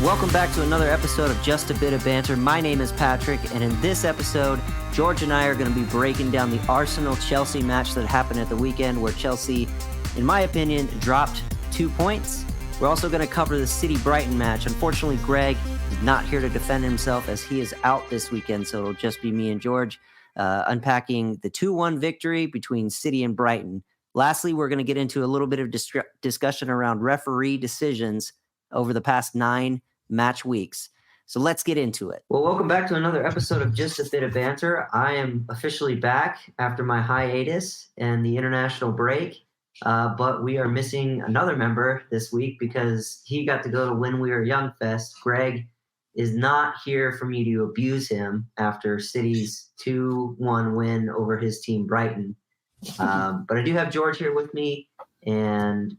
Welcome back to another episode of Just a Bit of Banter. My name is Patrick, and in this episode, George and I are going to be breaking down the Arsenal-Chelsea match that happened at the weekend, where Chelsea, in my opinion, dropped 2 points. We're also going to cover the City-Brighton match. Unfortunately, Greg is not here to defend himself as he is out this weekend, so it'll just be me and George unpacking the 2-1 victory between City and Brighton. Lastly, we're going to get into a little bit of discussion around referee decisions over the past 9 match weeks. So let's get into it. Well, welcome back to another episode of Just a Bit of Banter. I am officially back after my hiatus and the international break, but we are missing another member this week because he got to go to When We Were Young Fest. Greg is not here for me to abuse him after City's 2-1 win over his team, Brighton. But I do have George here with me, and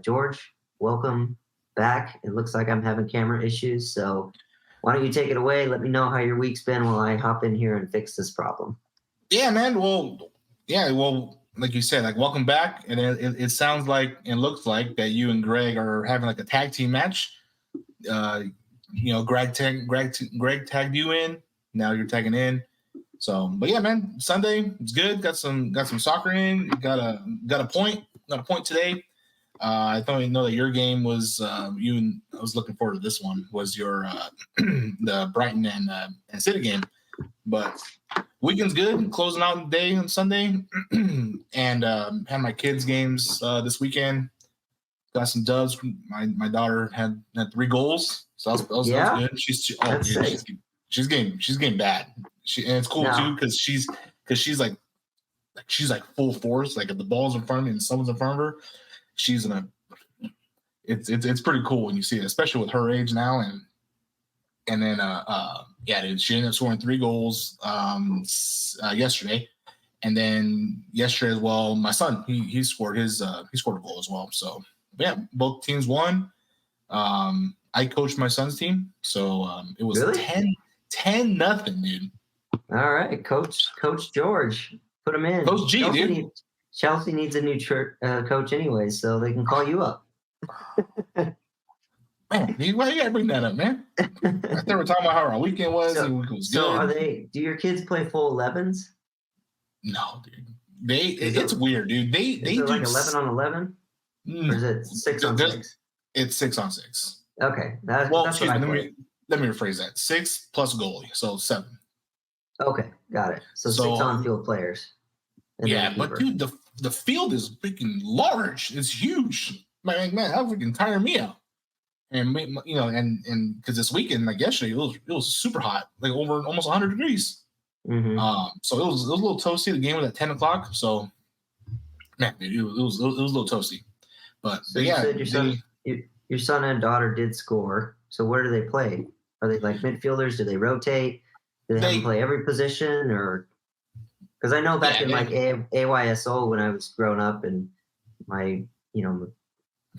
George, welcome back. It looks like I'm having camera issues, so why don't you take it away? Let me know how your week's been while I hop in here and fix this problem. Yeah, man. Well, like you said, like welcome back, and it sounds like and looks like that you and Greg are having like a tag team match. Greg tagged you in. Now you're tagging in. So, but yeah, man, Sunday it's good. Got some soccer in. Got a point today. I don't know that your game was I was looking forward to this one, was your the Brighton and City game. But weekend's good, closing out the day on Sunday, and had my kids' games this weekend. Got some dubs. My daughter had 3 goals, so that was good. She's getting bad. And it's cool too because she's like full force. Like if the ball's in front of me and someone's in front of her, she's it's pretty cool when you see it, especially with her age now. And then dude, she ended up scoring 3 goals yesterday, and then yesterday as well, my son he scored a goal as well. So yeah, both teams won. I coached my son's team, so it was really? 10-0, dude. All right, Coach George, put him in. Coach G, dude. Chelsea needs a new coach anyway, so they can call you up. Man, why you gotta bring that up, man? I think we're talking about how our weekend was. And it was good. Do your kids play full 11s? No, dude. It's weird, dude. They do like 11 on 11, or is it 6 on 6? It's 6 on 6. Okay, that's excuse me. Let me rephrase that. 6 plus goalie, so 7. Okay, got it. So 6 on-field players. Yeah, but dude, the field is freaking large. It's huge. Man, that freaking tire me out. And and because this weekend, like yesterday, it was super hot, like over almost 100 degrees. Mm-hmm. So it was a little toasty. The game was at 10 o'clock. So man, dude, it was a little toasty. But you said your son and daughter did score. So where do they play? Are they like midfielders? Do they rotate? Do they have to play every position, or? Because I know back in like AYSO when I was growing up and my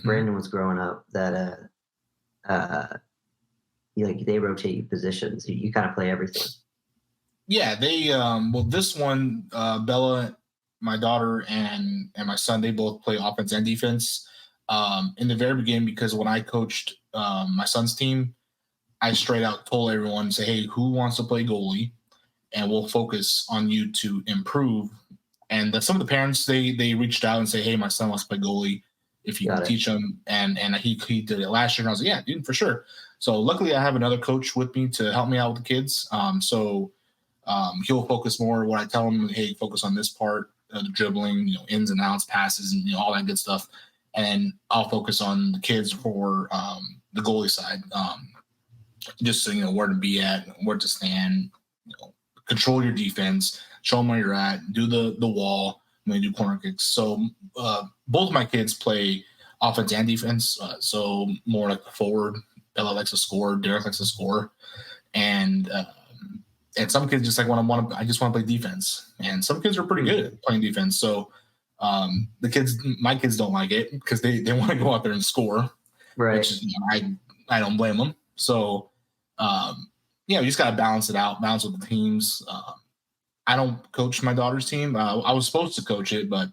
Brandon was growing up, that they rotate you positions. You kind of play everything. Yeah, they this one, Bella, my daughter, and my son, they both play offense and defense. In the very beginning, because when I coached my son's team, I straight out told everyone, say, hey, who wants to play goalie? And we'll focus on you to improve. And some of the parents, they reached out and say, hey, my son wants to play goalie. If you can teach him. And he did it last year. And I was like, yeah, dude, for sure. So luckily I have another coach with me to help me out with the kids. So he'll focus more what I tell him. Hey, focus on this part, the dribbling, ins and outs, passes, and all that good stuff. And I'll focus on the kids for the goalie side. Just so where to be at, where to stand, control your defense, show them where you're at, do the wall when they do corner kicks. So both my kids play offense and defense. So more like the forward. Bella likes to score. Derek likes to score. And some kids just like I just want to play defense. And some kids are pretty good at playing defense. So my kids don't like it because they want to go out there and score. Right. Which I don't blame them. So you just got to balance it out, balance with the teams. I don't coach my daughter's team. I was supposed to coach it, but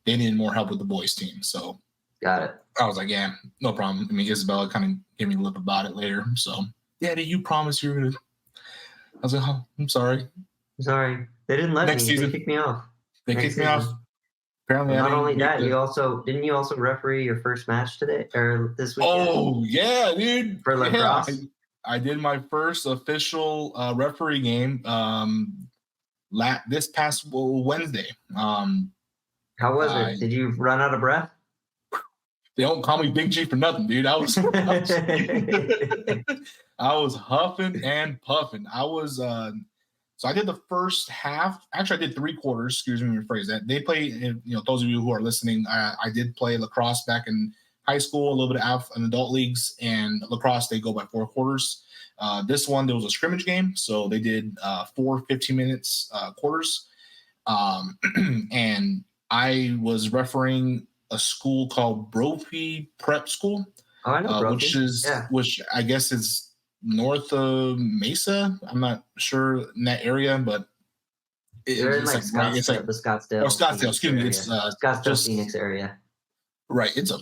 they needed more help with the boys' team. So Got it. I was like, yeah, no problem. I mean, Isabella kind of gave me a lip about it later. So, yeah, did you promise you were going to? I was like, oh, I'm sorry. Sorry, they didn't let Next me. They season, kicked me off. they Next kicked me off. season. Apparently, Well, I not didn't only make that, didn't you also referee your first match today or this weekend? Oh yeah, dude. For lacrosse. Yeah, I did my first official referee game this past Wednesday. How was it? Did you run out of breath? They don't call me Big G for nothing, dude. I was I was huffing and puffing. So I did the first half. Actually, I did 3 quarters. Excuse me, rephrase that. They play. Those of you who are listening, I did play lacrosse back in high school, a little bit of in adult leagues, and lacrosse they go by 4 quarters. This one there was a scrimmage game, so they did 4 15-minute quarters, and I was refereeing a school called Brophy Prep School, Oh, I know Brophy. which I guess is north of Mesa. I'm not sure in that area, but they're in like Scottsdale, the Scottsdale. Scottsdale, excuse me. It's Scottsdale, Phoenix area. Right. It's a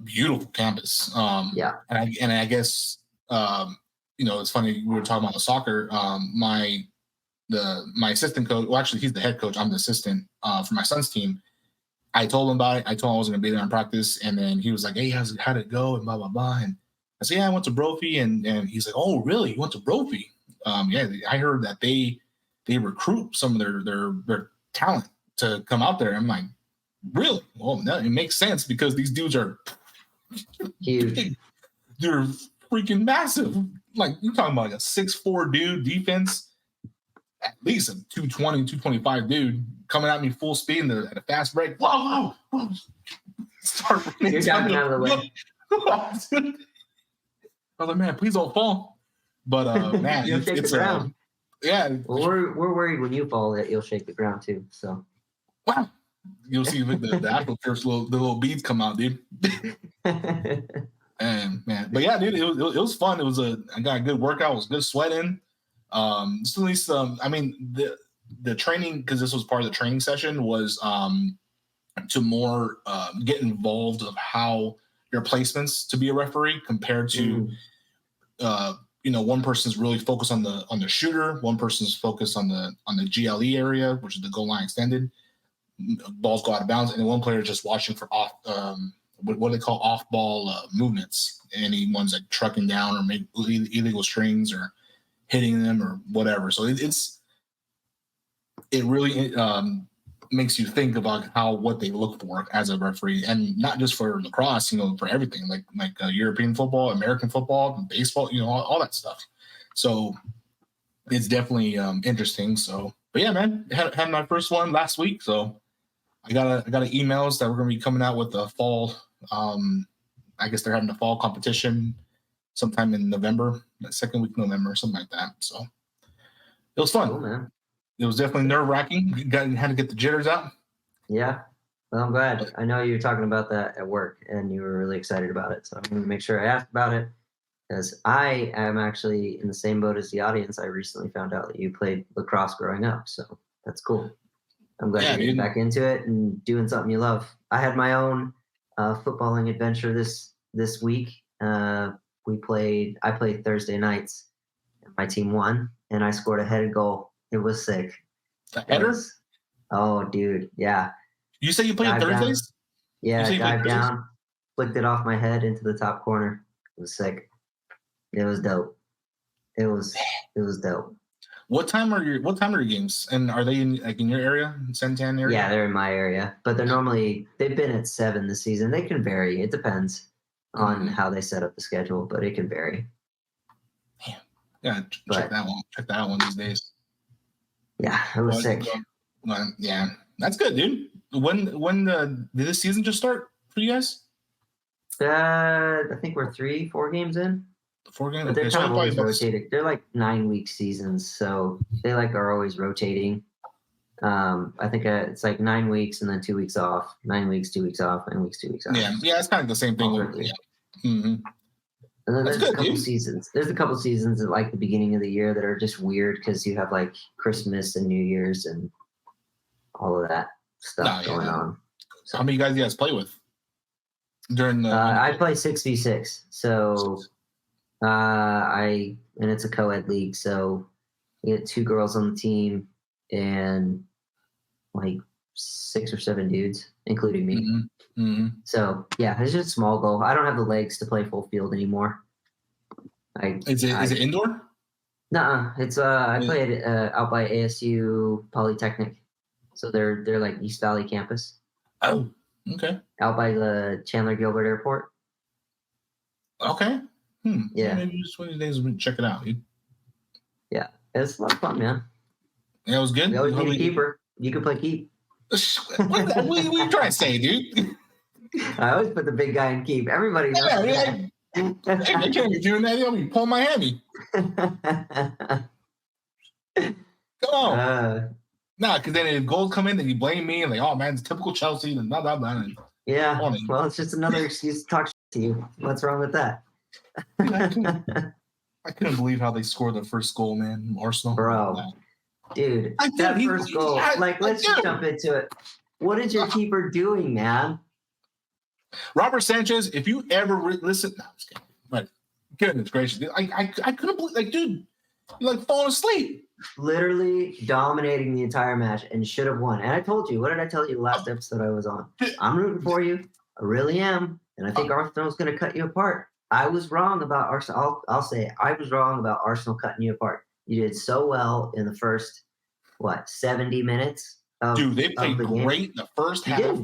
beautiful campus. Yeah. And I guess it's funny we were talking about the soccer. My assistant coach. Well, actually, he's the head coach. I'm the assistant for my son's team. I told him about it. I told him I was going to be there in practice, and then he was like, "Hey, how did it go?" And blah blah blah. And I said, "Yeah, I went to Brophy," and he's like, "Oh, really? You went to Brophy?" Yeah, I heard that they recruit some of their talent to come out there. I'm like, really? Well, no, it makes sense because these dudes are huge. They're freaking massive. Like you're talking about like a 6'4" dude defense, at least a 220, 225 dude coming at me full speed at a fast break. Whoa. Start running. You're diving out of the way. I was like, man, please don't fall. But man, you'll shake the ground. Yeah. Well, we're worried when you fall that you'll shake the ground too. So wow. You'll see the actual first little beads come out, dude. And man, but yeah, dude, it was fun. I got a good workout. It was good sweating. So at least I mean the training, because this was part of the training session, was to more get involved of how your placements to be a referee compared to one person's really focused on the shooter, one person's focused on the GLE area, which is the goal line extended. Balls go out of bounds, and one player is just watching for off what they call off ball movements. Anyone's like trucking down or make illegal strings or hitting them or whatever. So it really makes you think about what they look for as a referee, and not just for lacrosse, for everything like European football, American football, baseball, all that stuff. So it's definitely interesting. So, but yeah, man, had my first one last week. So I got emails that we're going to be coming out with the fall. I guess they're having a fall competition sometime in November, the second week of November, something like that. So it was fun. Cool, man. It was definitely nerve-wracking. Had to get the jitters out. Yeah. Well, I'm glad. I know you were talking about that at work, and you were really excited about it. So I'm going to make sure I asked about it, because I am actually in the same boat as the audience. I recently found out that you played lacrosse growing up, so that's cool. I'm glad you're getting back into it and doing something you love. I had my own footballing adventure this week. I played Thursday nights, and my team won, and I scored a headed goal. It was sick. The header? Oh, dude, yeah. You say you played on Thursdays? Down. Yeah, dive down, flicked it off my head into the top corner. It was sick. It was dope. It was dope. What time are your games? And are they in your area, Santan area? Yeah, they're in my area, but they've been at 7 this season. They can vary. It depends on how they set up the schedule, but it can vary. Damn. Yeah, check that one. Check that out one these days. Yeah, it was sick. Yeah, that's good, dude. When did this season just start for you guys? I think we're 3-4 games in. 4 games. But they're kind of always rotating. They're like 9-week seasons, so they are always rotating. I think it's like 9 weeks and then 2 weeks off. 9 weeks, 2 weeks off. 9 weeks, 2 weeks off. Yeah, it's kind of the same thing. Yeah. Mm-hmm. And then there's a couple seasons. There's a couple seasons at like the beginning of the year that are just weird because you have like Christmas and New Year's and all of that stuff going on. So how many guys do you guys play with? during the? I play 6v6, so and it's a co-ed league, so we get 2 girls on the team and like 6 or 7 dudes, including me. Mm-hmm. Mm-hmm. So yeah, it's just a small goal. I don't have the legs to play full field anymore. Is it indoor? Nuh-uh. It's I play it out by ASU Polytechnic, so they're like East Valley campus. Oh, okay. Out by the Chandler Gilbert Airport. Okay. Yeah. Maybe just one of these days we check it out. Dude. Yeah, it's a lot of fun, man. Yeah, it was good. We always need a keeper. You can play keep. What are you trying to say, dude? I always put the big guy in keep. Everybody knows that. I can't be doing that. You'll be pulling my hammy. Come on. Nah, because then if goals come in, then you blame me and like, oh man, it's typical Chelsea and blah blah blah. Yeah. Well, it's just another excuse to talk to you. What's wrong with that? Dude, I couldn't believe how they scored the first goal, man. Arsenal. Bro. Dude, that first goal. Let's just jump into it. What is your keeper doing, man? Robert Sanchez, if you ever listen, no, I'm just kidding. But goodness gracious, I couldn't believe, like, dude, you're like falling asleep. Literally dominating the entire match and should have won. And I told you, what did I tell you the last episode I was on? I'm rooting for you. I really am. And I think Arsenal's going to cut you apart. I was wrong about Arsenal. I'll say it. I was wrong about Arsenal cutting you apart. You did so well in the first, 70 minutes? Dude, they played great in the first half.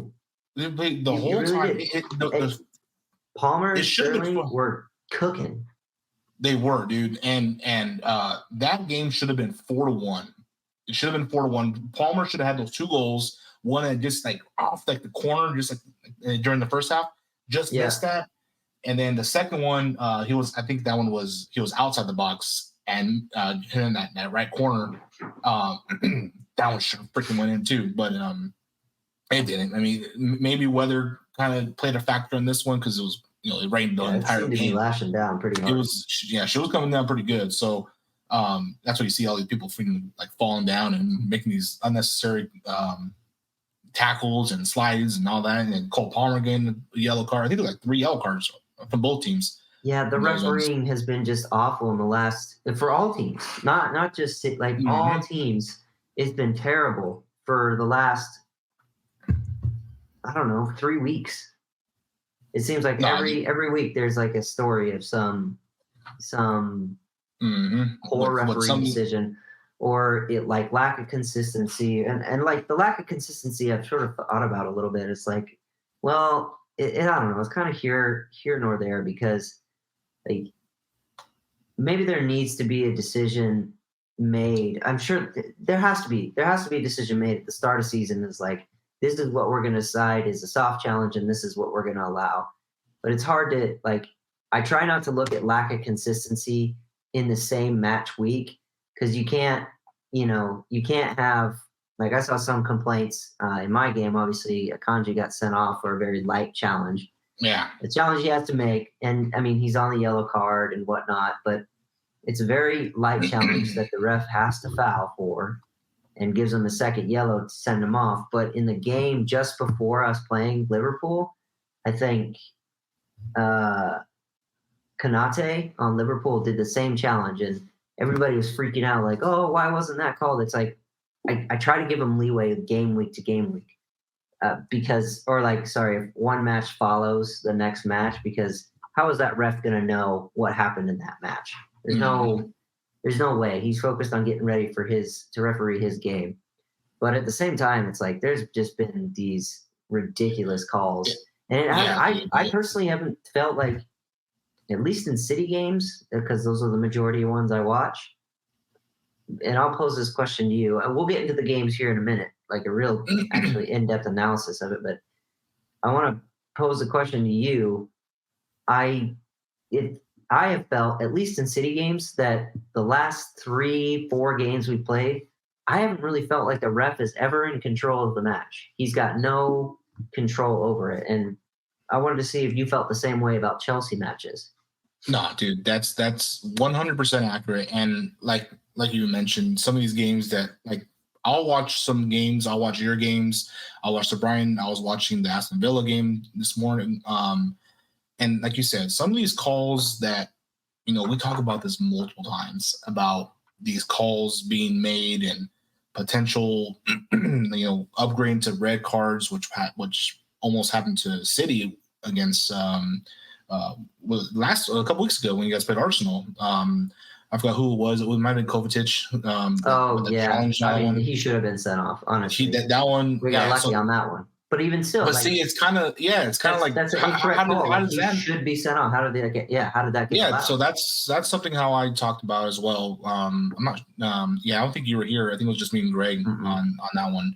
They played the whole really time. Palmer and Sterling were cooking. They were, dude, and that game should have been 4-1. It should have been 4-1. Palmer should have had those 2 goals. One at just like off like the corner, just like during the first half, missed that. And then the second one, he was outside the box and hitting that right corner. That one should have freaking went in too, but it didn't. I mean, maybe weather kind of played a factor in this one because it was, it rained the entire game. Be lashing down pretty hard. She was coming down pretty good. So that's why you see all these people freaking like falling down and making these unnecessary tackles and slides and all that. And then Cole Palmer getting a yellow card. I think there were like 3 yellow cards from both teams. Yeah, the refereeing has been just awful in the last for all teams, not just like all teams. It's been terrible for the last, I don't know, 3 weeks. It seems like every week there's like a story of some poor referee decision, or it like lack of consistency, and like the lack of consistency I've sort of thought about a little bit. It's like, well, I don't know. It's kind of here nor there, because like maybe there needs to be a decision made. I'm sure there has to be a decision made at the start of season. Is like, this is what we're going to decide is a soft challenge, and this is what we're going to allow. But it's hard to, like, I try not to look at lack of consistency in the same match week, because you can't have, like, I saw some complaints in my game. Obviously, Akanji got sent off for a very light challenge. Yeah. The challenge he has to make, and I mean, he's on the yellow card and whatnot, but it's a very light challenge that the ref has to foul for, and gives him a second yellow to send him off. But in the game just before us playing Liverpool, I think Konate on Liverpool did the same challenge, and everybody was freaking out like, oh, why wasn't that called? It's like, I try to give him leeway game week to game week, if one match follows the next match, because how is that ref going to know what happened in that match? There's no way. He's focused on getting ready for to referee his game. But at the same time, it's like there's just been these ridiculous calls. And I personally haven't felt like, at least in city games, because those are the majority of ones I watch. And I'll pose this question to you. And we'll get into the games here in a minute, like a real actually in-depth analysis of it. But I want to pose a question to you. I have felt, at least in city games, that the last 3-4 games we played, I haven't really felt like the ref is ever in control of the match. He's got no control over it. And I wanted to see if you felt the same way about Chelsea matches. No, dude, that's 100% accurate. And like you mentioned, some of these games that, like, I'll watch some games. I'll watch your games. I'll watch the Brighton. I was watching the Aston Villa game this morning. And like you said, some of these calls that, we talk about this multiple times about these calls being made and potential, upgrade to red cards, which almost happened to City against a couple weeks ago when you guys played Arsenal. I forgot who it was. It might have been Kovacic. He should have been sent off. Honestly, that one. We got lucky on that one. But even still, but see, it's kind of like that's an incorrect call. How does that should be sent off? How did that get? Yeah, how did that get? Yeah, so that's something how I talked about as well. I'm not. I don't think you were here. I think it was just me and Greg on that one.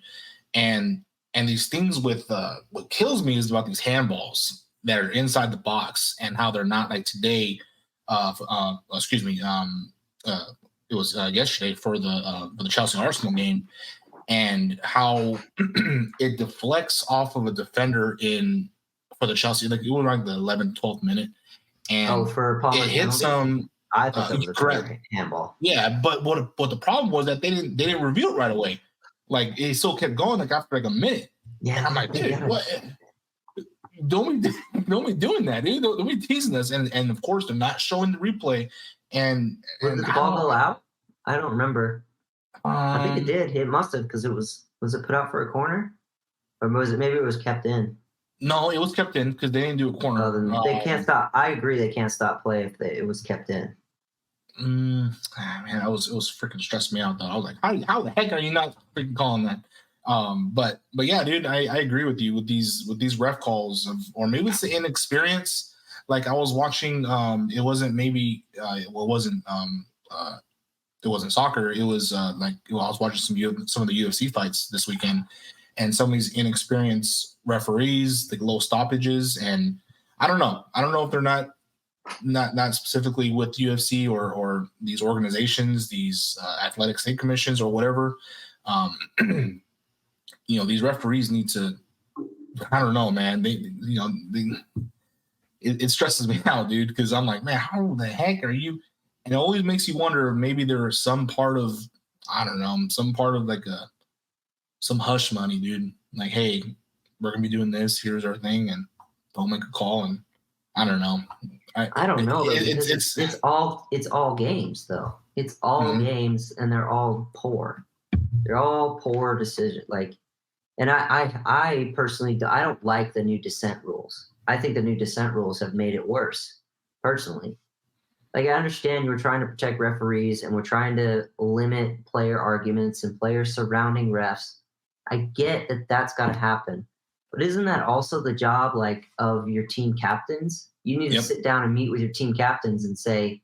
And these things with what kills me is about these handballs that are inside the box and how they're not like today. Excuse me. It was yesterday for the Chelsea Arsenal game. And how it deflects off of a defender for the Chelsea, like it was like the 11th, 12th minute. And for Palmer it hits some. I thought that was a correct handball. Yeah, but what the problem was that they didn't review it right away. Like it still kept going like after like a minute. Yeah, and I'm like, dude, what? Don't be doing that, dude. Don't be teasing us. And of course they're not showing the replay. And did the ball go out? I don't remember. I think it did. It must have, because was it put out for a corner, or maybe it was kept in? No, it was kept in because they didn't do a corner. They can't stop. I agree, they can't stop play if it was kept in. Man, it was freaking stressed me out though. I was like, how the heck are you not freaking calling that? But yeah, dude, I agree with you with these ref calls or maybe it's the inexperience. Like I was watching, it wasn't it wasn't soccer. It was I was watching some of the UFC fights this weekend, and some of these inexperienced referees, the low stoppages, and I don't know if they're not specifically with UFC or these organizations, these athletic state commissions or whatever. These referees need to. I don't know, man. It stresses me out, dude, because I'm like, man, how the heck are you? And it always makes you wonder if maybe there is some part of, I don't know, some part of like some hush money, dude. Like, hey, we're going to be doing this. Here's our thing. And don't make a call. And I don't know. I don't know. It's all games, though. It's all games, and they're all poor. They're all poor decisions. And I personally, I don't like the new dissent rules. I think the new dissent rules have made it worse, personally. I understand you were trying to protect referees and we're trying to limit player arguments and players surrounding refs. I get that that's got to happen. But isn't that also the job of your team captains? You need to sit down and meet with your team captains and say,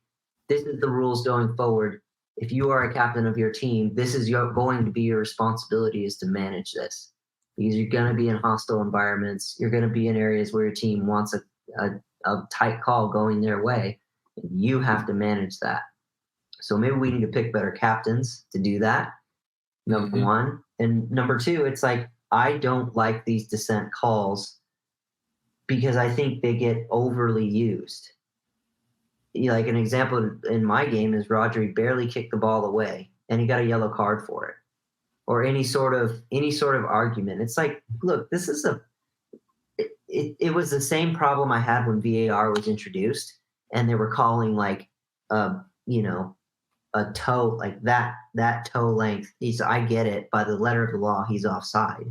this is the rules going forward. If you are a captain of your team, this is going to be your responsibility is to manage this. Because you're going to be in hostile environments. You're going to be in areas where your team wants a tight call going their way. You have to manage that. So maybe we need to pick better captains to do that, number one. And number two, it's I don't like these dissent calls because I think they get overly used. An example in my game is Rodri barely kicked the ball away and he got a yellow card for it. Or any sort of argument. It's look, this is it was the same problem I had when VAR was introduced. And they were calling a toe, that toe length. I get it. By the letter of the law, he's offside.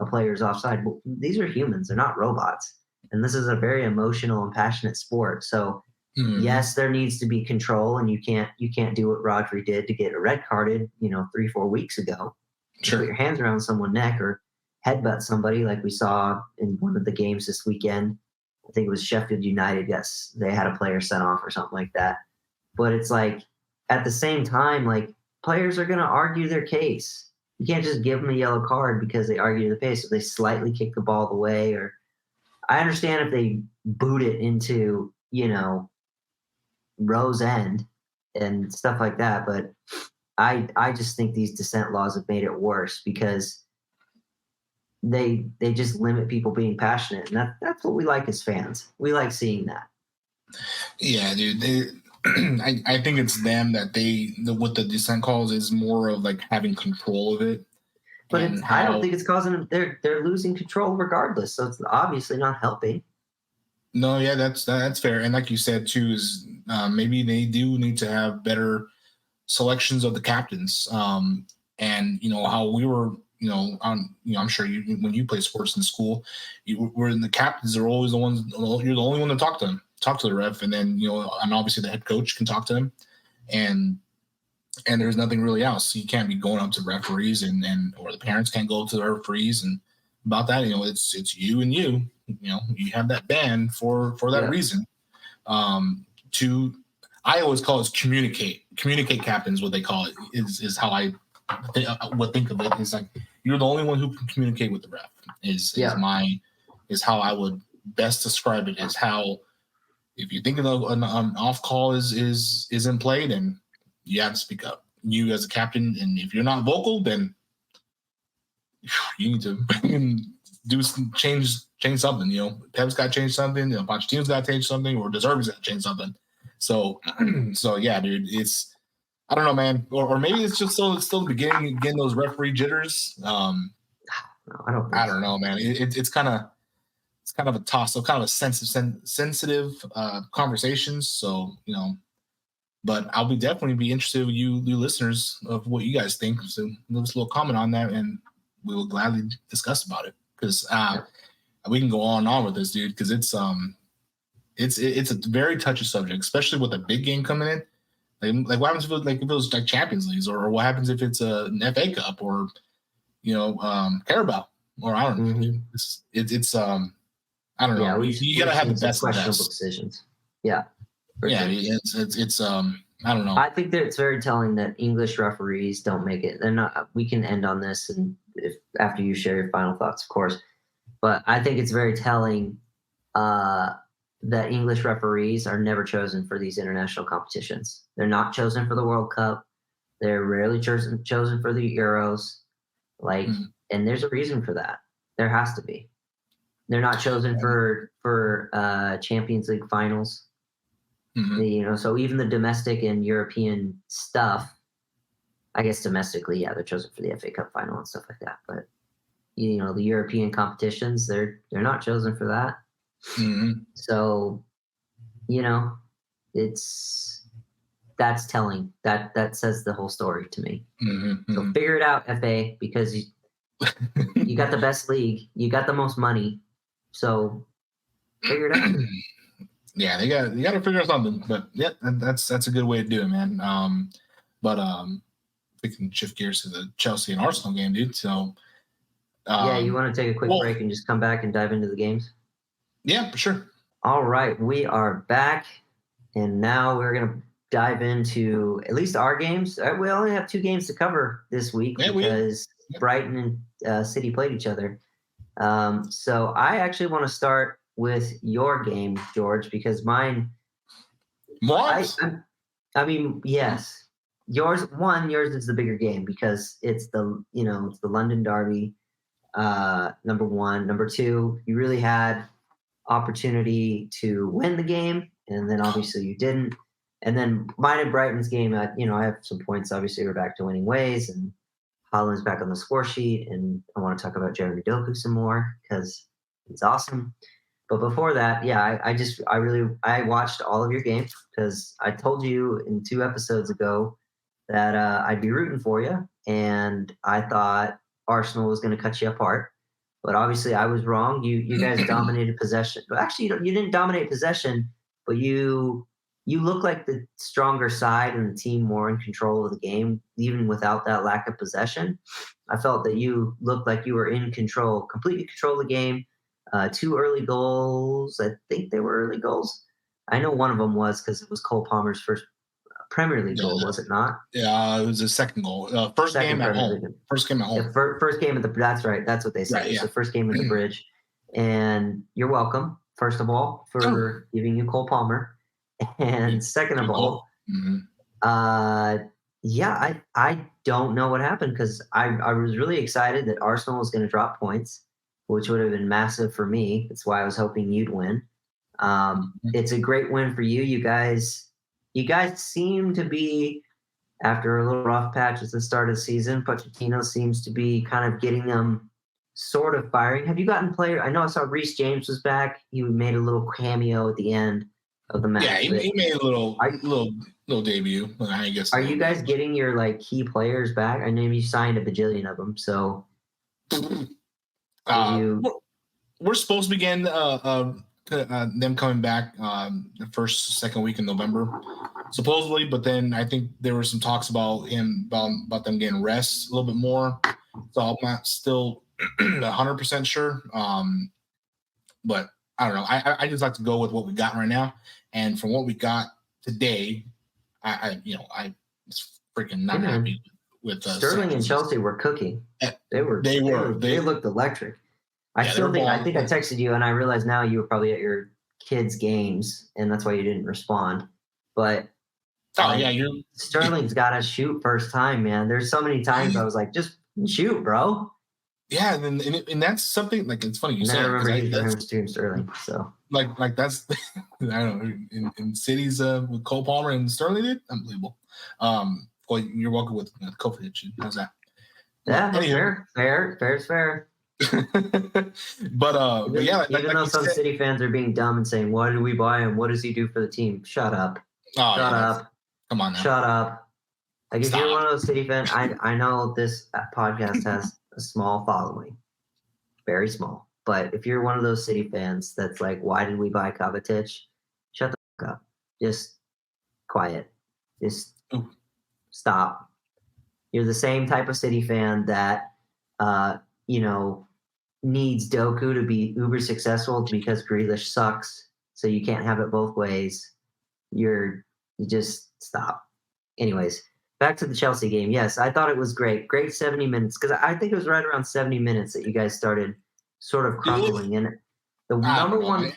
A player's offside. But these are humans. They're not robots. And this is a very emotional and passionate sport. So yes, there needs to be control, and you can't do what Rodri did to get a red carded, 3-4 weeks ago. Sure. Put your hands around someone's neck or headbutt somebody like we saw in one of the games this weekend. I think it was Sheffield United. Yes, they had a player sent off or something like that. But it's at the same time, players are going to argue their case. You can't just give them a yellow card because they argue the pace. If they slightly kick the ball away, or I understand if they boot it into, Rose End and stuff like that. But I just think these dissent laws have made it worse because they just limit people being passionate, and that's what we like as fans. We like seeing that. Yeah, dude. I think it's them that with the dissent calls is more of having control of it. But and I don't how. think it's causing them. They're losing control regardless, so it's obviously not helping. No, yeah, that's fair. And like you said too, is maybe they do need to have better selections of the captains. And how we were, I'm sure you when you play sports in school, you were in the captains are always the ones. You're the only one to talk to the ref, and then and obviously the head coach can talk to them, and there's nothing really else. You can't be going up to referees and or the parents can't go up to the referees and about that. It's you and you. You have that band for that reason. To I always call it communicate captains. What they call it is how I would think of it. Is like you're the only one who can communicate with the ref. Is how I would best describe it. Is how if you think of an off call is in play, then you have to speak up. You as a captain, and if you're not vocal, then you need to do some change something. Pep's got to change something. Pochettino's got to change something, or Deserby's got to change something. So yeah, dude, it's I don't know, man, or maybe it's just still the beginning, getting those referee jitters. No, I don't know, man. It's kind of a toss, kind of a sensitive conversations. So but I'll definitely be interested with you listeners of what you guys think. So leave us a little comment on that, and we will gladly discuss about it because we can go on and on with this, dude. Because it's a very touchy subject, especially with a big game coming in. Like what happens if it was like Champions Leagues, or what happens if it's an FA Cup, or Carabao, or I don't know. Mm-hmm. It's I don't know. You gotta have the best questionable decisions. Yeah. Yeah, sure. It's I don't know. I think that it's very telling that English referees don't make it. They're not. We can end on this, and after you share your final thoughts, of course. But I think it's very telling that English referees are never chosen for these international competitions. They're not chosen for the World Cup. They're rarely chosen for the Euros. And there's a reason for that. There has to be. They're not chosen for Champions League finals. Mm-hmm. So even the domestic and European stuff, I guess domestically, yeah, they're chosen for the FA Cup final and stuff like that. But the European competitions, they're not chosen for that. Mm-hmm. So, that's telling. That says the whole story to me. Mm-hmm. So figure it out, FA, because you got the best league, you got the most money, so figure it out. Yeah, they got to figure out something. But yeah, that's a good way to do it, man. But we can shift gears to the Chelsea and Arsenal game, dude. So you want to take a quick break and just come back and dive into the games? Yeah, for sure. All right, we are back, and now we're gonna dive into at least our games. We only have 2 games to cover this week because Brighton and City played each other. So I actually want to start with your game, George, because mine. What? I mean, yes. Yours is the bigger game because it's the London derby. Number 1, number 2, you really had opportunity to win the game, and then obviously you didn't. And then mine and Brighton's game, I have some points. Obviously, we're back to winning ways, and Holland's back on the score sheet, and I want to talk about Jeremy Doku some more because it's awesome. But before that, yeah, I watched all of your games because I told you in 2 episodes ago that I'd be rooting for you, and I thought Arsenal was going to cut you apart. But obviously, I was wrong. You guys dominated possession. But actually, you didn't dominate possession, but you look like the stronger side and the team more in control of the game, even without that lack of possession. I felt that you looked like you were in control, completely control of the game. 2 early goals. I think they were early goals. I know one of them was because it was Cole Palmer's first Premier League goal, was it not? Yeah, it was his second goal. First game at home. First game at home. First game at the. That's right. That's what they said. Right, yeah. The first game at the Bridge. And you're welcome, first of all, for giving you Cole Palmer. And second of all, I don't know what happened because I was really excited that Arsenal was going to drop points, which would have been massive for me. That's why I was hoping you'd win. It's a great win for you. You guys seem to be after a little rough patch at the start of the season, Pochettino seems to be kind of getting them sort of firing. Have you gotten player? I know I saw Reece James was back. He made a little cameo at the end of the match. Yeah, he made a little debut. I guess. Are you guys getting your like key players back? I know you signed a bajillion of them, so. We're supposed to begin them coming back the first, second week in November, supposedly. But then I think there were some talks about about them getting rest a little bit more. So I'm not still 100% sure. But I don't know. I just like to go with what we got right now, and from what we got today, I was freaking not happy with Sterling and Chelsea were cooking. They looked electric. I think I texted you, and I realized now you were probably at your kids' games, and that's why you didn't respond. But Sterling's got to shoot first time, man. There's so many times I was like, just shoot, bro. Yeah, and that's something like it's funny you say. I remember he's Sterling. So like that's I don't know in cities with Cole Palmer and Sterling did unbelievable. Well, you're welcome with Kovacic. How's that? Yeah, fair. But yeah, even though some City fans are being dumb and saying, "Why did we buy him? What does he do for the team?" Shut up. Shut up. Come on now. Shut up. Like if you're one of those City fans, I know this podcast has a small following, very small. But if you're one of those City fans that's like, "Why did we buy Kovacic?" Shut the fuck up. Just quiet. Just stop. You're the same type of City fan that needs Doku to be uber successful because Grealish sucks, so you can't have it both ways. You just stop. Anyways, back to the Chelsea game. Yes, I thought it was great. Great 70 minutes, because I think it was right around 70 minutes that you guys started sort of crumbling. And the number one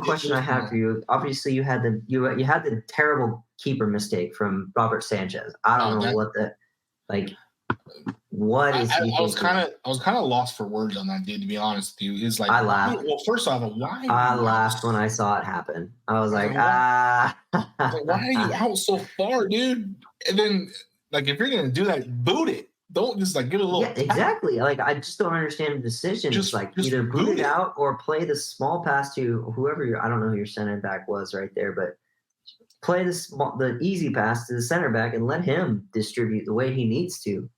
question I have for you, obviously you had the terrible keeper mistake from Robert Sanchez. I don't know what the what is he? I was kind of lost for words on that, dude. To be honest with you, is like I laughed. Well, first off, why? I laughed when I saw it happen. I was like, why are you out so far, dude? And then, like, if you're gonna do that, boot it. Don't just like give it a little. Yeah, exactly. Like, I just don't understand the decision. Just either boot it out or play the small pass to whoever I don't know who your center back was right there, but play the easy pass to the center back and let him distribute the way he needs to.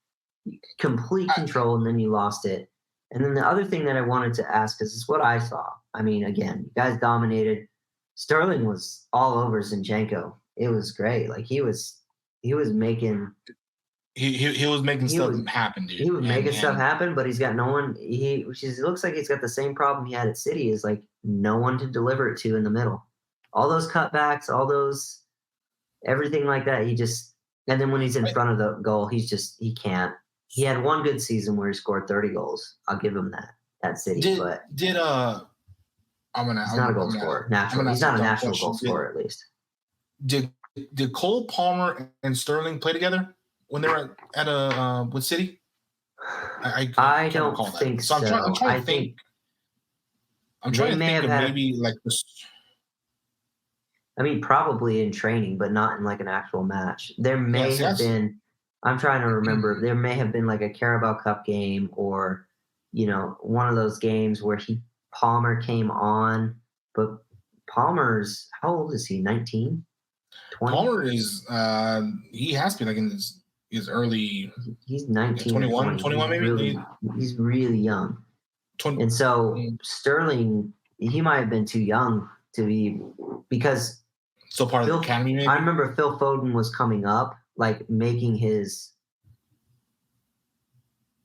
Complete control, and then you lost it. And then the other thing that I wanted to ask, because it's what I saw. I mean, again, you guys dominated. Sterling was all over Zinchenko. It was great. Like he was making. He was making stuff happen, dude. He was making stuff happen, but he's got no one. It looks like he's got the same problem he had at City. Is like no one to deliver it to in the middle. All those cutbacks, everything like that. And then when he's in front of the goal, he can't. He had one good season where he scored 30 goals. I'll give him that at City. He's not a goal scorer. He's not a natural goal scorer, at least. Did Cole Palmer and Sterling play together when they were at with City? I don't think so. I'm trying to think of maybe like this. I mean, probably in training, but not in like an actual match. There may have been. I'm trying to remember. There may have been like a Carabao Cup game, or one of those games where Palmer came on. But Palmer's how old is he? 19, 20? Palmer is he has to be like in his early. He's 19, 21 maybe. He's really young. 20, and so Sterling, he might have been too young to be, because still part of the academy. Maybe? I remember Phil Foden was coming up, like making his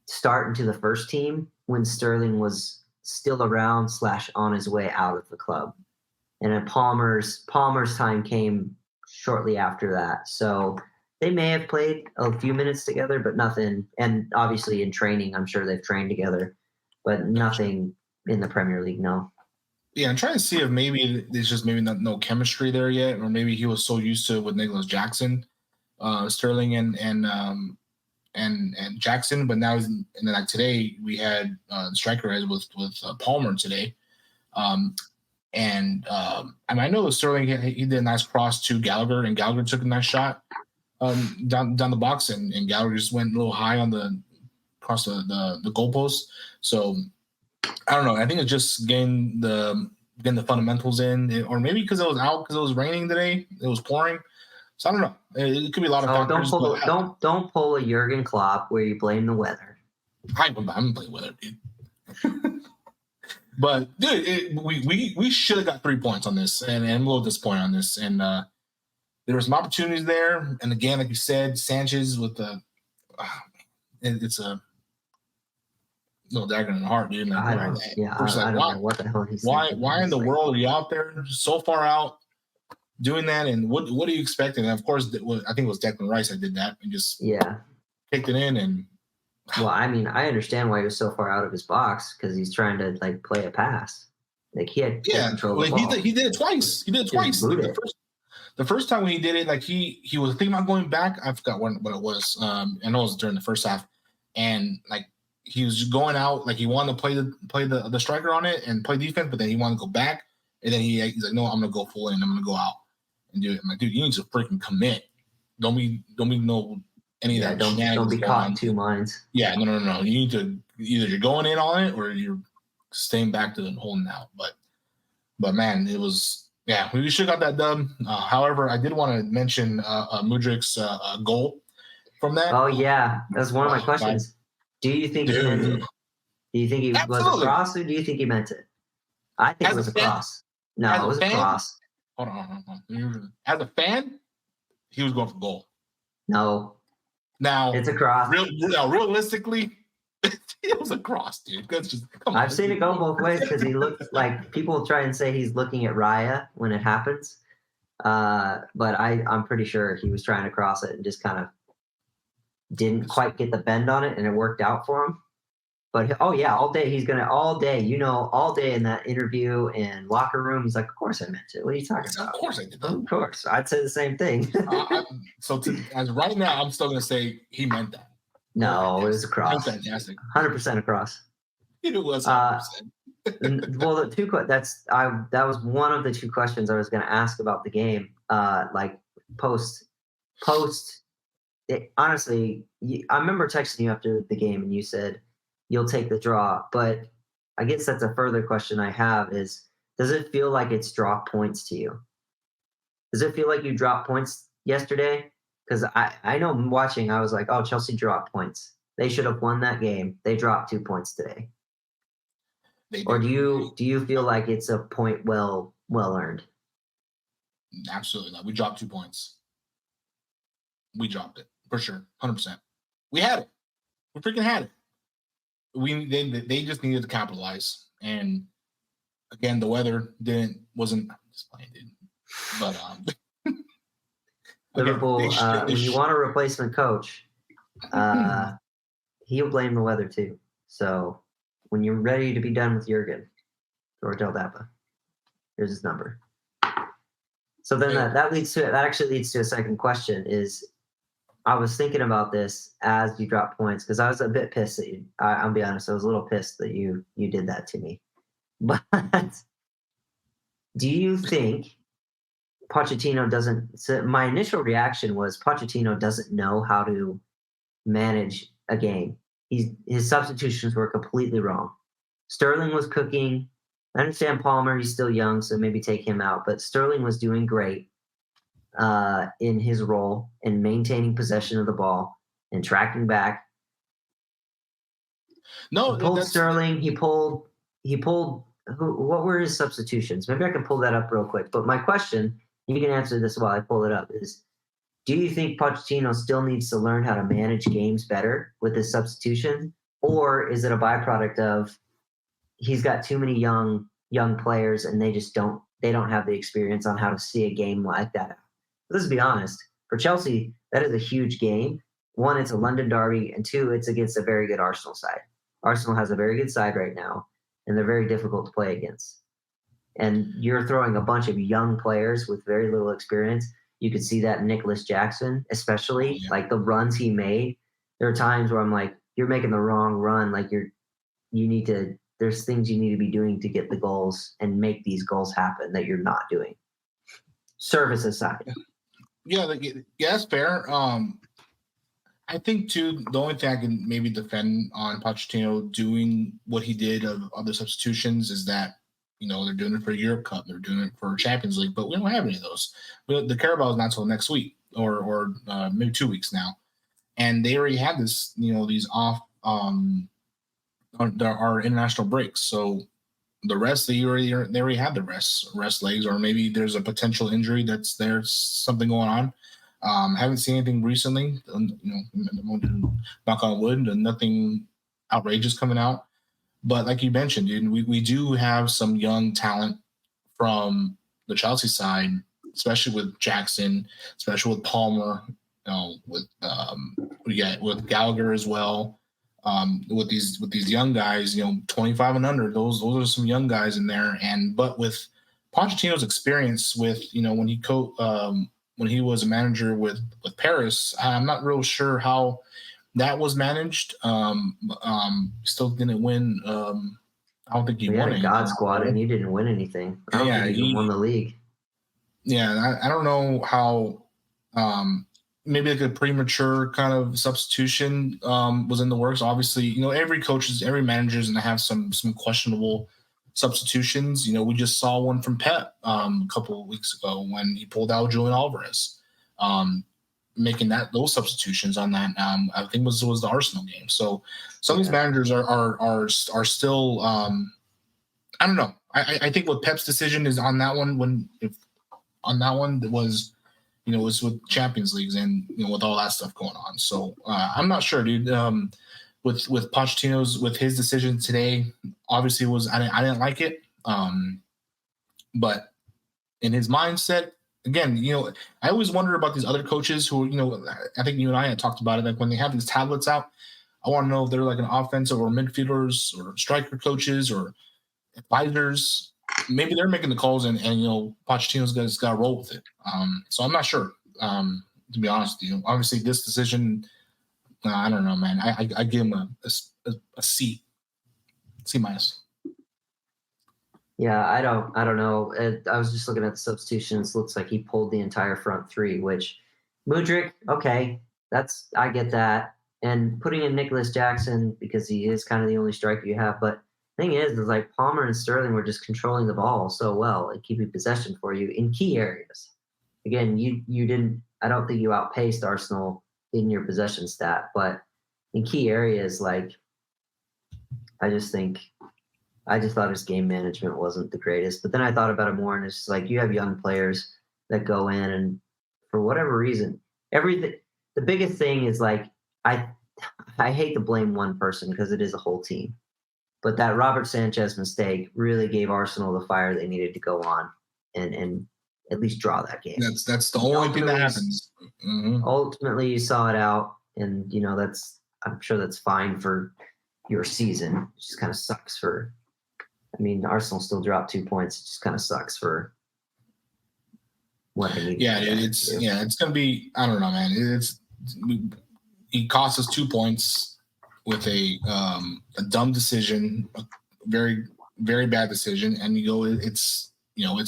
start into the first team when Sterling was still around / on his way out of the club. And then Palmer's time came shortly after that. So they may have played a few minutes together, but nothing. And obviously in training, I'm sure they've trained together, but nothing in the Premier League, no. Yeah, I'm trying to see if maybe there's just no chemistry there yet, or maybe he was so used to it with Nicholas Jackson. Sterling and Jackson, but now today we had striker as with Palmer today, I know that Sterling he did a nice cross to Gallagher, and Gallagher took a nice shot. down the box, and Gallagher just went a little high on across the goalpost. So I don't know. I think it's just getting the fundamentals in, or maybe because it was out because it was raining today. It was pouring. So I don't know. It could be a lot of factors. Don't pull a Jurgen Klopp where you blame the weather. I'm playing weather, dude. But dude, we should have got 3 points on this, and I'm a little disappointed on this. And there were some opportunities there, and again, like you said, Sanchez with it's a little dagger in the heart, dude. Like, I don't know what the hell he's thinking. Why in the world are you out there so far out doing that? And what are you expecting? And of course, I think it was Declan Rice that did that and just kicked it in. And well, I mean, I understand why he was so far out of his box because he's trying to like play a pass. Like he had control of the ball. He did it twice. Like the first time when he did it, like he was thinking about going back. I forgot what it was. I know it was during the first half, and like he was going out, like he wanted to play the striker on it and play defense, but then he wanted to go back, and then he's like, no, I'm gonna go full in. I'm gonna go out and do it. I'm like, dude, you need to freaking commit. Don't be no any of that. Don't be caught in two minds. Yeah, no. You need to either you're going in on it or you're staying back to holding out. But man, it was. Yeah, we should have got that done. However, I did want to mention Mudrik's goal from that. Oh, yeah. That's one of my questions. Do you think he meant it? Do you think he was a cross, or do you think he meant it? I think it was a cross. No, it was a cross. Hold on. As a fan, he was going for goal. No. Now, it's a cross. Realistically, it was a cross, dude. That's just come on. I've seen it go both ways because he looks like people try and say he's looking at Raya when it happens. But I'm pretty sure he was trying to cross it and just kind of didn't quite get the bend on it, and it worked out for him. But all day all day in that interview and locker room, he's like, "Of course I meant it. What are you talking about? Of course I did. Of course, I'd say the same thing." As right now, I'm still gonna say he meant that. No, it was a cross. Fantastic. 100% a cross. It was 100%. Well, that was one of the two questions I was going to ask about the game. Like post. Honestly, I remember texting you after the game, and you said you'll take the draw. But I guess that's a further question I have: is does it feel like it's drop points to you? Does it feel like you dropped points yesterday? Because I know watching, I was like, oh, Chelsea dropped points. They should have won that game. They dropped 2 points today. Or do you feel like it's a point well earned? Absolutely not. We dropped 2 points. We dropped it for sure, 100%. We had it. We freaking had it. They just needed to capitalize. And again, the weather wasn't just playing, dude. But Liverpool, when you want a replacement coach, he'll blame the weather too. So when you're ready to be done with Jurgen, or Del Dappa, here's his number. So then that actually leads to a second question. Is I was thinking about this as you dropped points because I was a bit pissed that you. I'll be honest, I was a little pissed that you did that to me. But do you think Pochettino doesn't? So my initial reaction was Pochettino doesn't know how to manage a game. His substitutions were completely wrong. Sterling was cooking. I understand Palmer, he's still young, so maybe take him out. But Sterling was doing great in his role in maintaining possession of the ball and tracking back. No, he pulled Sterling. He pulled. What were his substitutions? Maybe I can pull that up real quick. But my question, you can answer this while I pull it up, is do you think Pochettino still needs to learn how to manage games better with his substitution? Or is it a byproduct of he's got too many young players and they don't have the experience on how to see a game like that? Let's be honest. For Chelsea, that is a huge game. One, it's a London derby, and two, it's against a very good Arsenal side. Arsenal has a very good side right now, and they're very difficult to play against. And you're throwing a bunch of young players with very little experience. You could see that in Nicholas Jackson, especially like the runs he made. There are times where I'm like, you're making the wrong run. Like there's things you need to be doing to get the goals and make these goals happen that you're not doing. Service aside. That's fair. I think too. The only thing I can maybe defend on Pochettino doing what he did of other substitutions is that they're doing it for Europe Cup, they're doing it for Champions League, but we don't have any of those. The Carabao is not until next week or maybe 2 weeks now, and they already had this. These off our international breaks, so the rest they already had the rest legs, or maybe there's a potential injury there's something going on. Haven't seen anything recently. Knock on wood, nothing outrageous coming out. But like you mentioned, dude, we do have some young talent from the Chelsea side, especially with Jackson, especially with Palmer, with Gallagher as well. With these young guys, 25 and under, those are some young guys in there. But with Pochettino's experience with, when he was a manager with Paris, I'm not real sure how that was managed. Still didn't win. I don't think he won anything. He had a God squad and he didn't win anything. I don't think he won the league. Yeah, I don't know how. Maybe like a premature kind of substitution was in the works. Obviously, every manager is going to have some questionable substitutions. We just saw one from Pep a couple of weeks ago when he pulled out Julian Alvarez, making those substitutions on that. I think was the Arsenal game. So some of these managers are still. I don't know. I think what Pep's decision is on that one that was. Was with Champions Leagues and with all that stuff going on. So I'm not sure, dude. With Pochettino's with his decision today, obviously I didn't like it. But in his mindset, again, I always wonder about these other coaches who, I think you and I had talked about it. Like when they have these tablets out, I want to know if they're like an offensive or midfielders or striker coaches or advisors. Maybe they're making the calls and Pochettino's got to roll with it. So I'm not sure, to be honest with you. Obviously, this decision, I don't know, man. I give him a C minus. Yeah, I don't know. I was just looking at the substitutions. Looks like he pulled the entire front three, which Mudryk, okay, I get that. And putting in Nicholas Jackson because he is kind of the only striker you have, but thing is like Palmer and Sterling were just controlling the ball so well and keeping possession for you in key areas. Again, you didn't. I don't think you outpaced Arsenal in your possession stat, but in key areas, like I just thought his game management wasn't the greatest. But then I thought about it more, and it's just like you have young players that go in, and for whatever reason, the biggest thing is like I hate to blame one person because it is a whole team. But that Robert Sanchez mistake really gave Arsenal the fire they needed to go on and at least draw that game. That's the only thing that happens. Mm-hmm. Ultimately, you saw it out, and I'm sure that's fine for your season. It just kind of sucks for. I mean, Arsenal still dropped 2 points. It just kind of sucks for what they need. Yeah, it's gonna be. I don't know, man. He cost us 2 points with a dumb decision, a very, very bad decision. And it's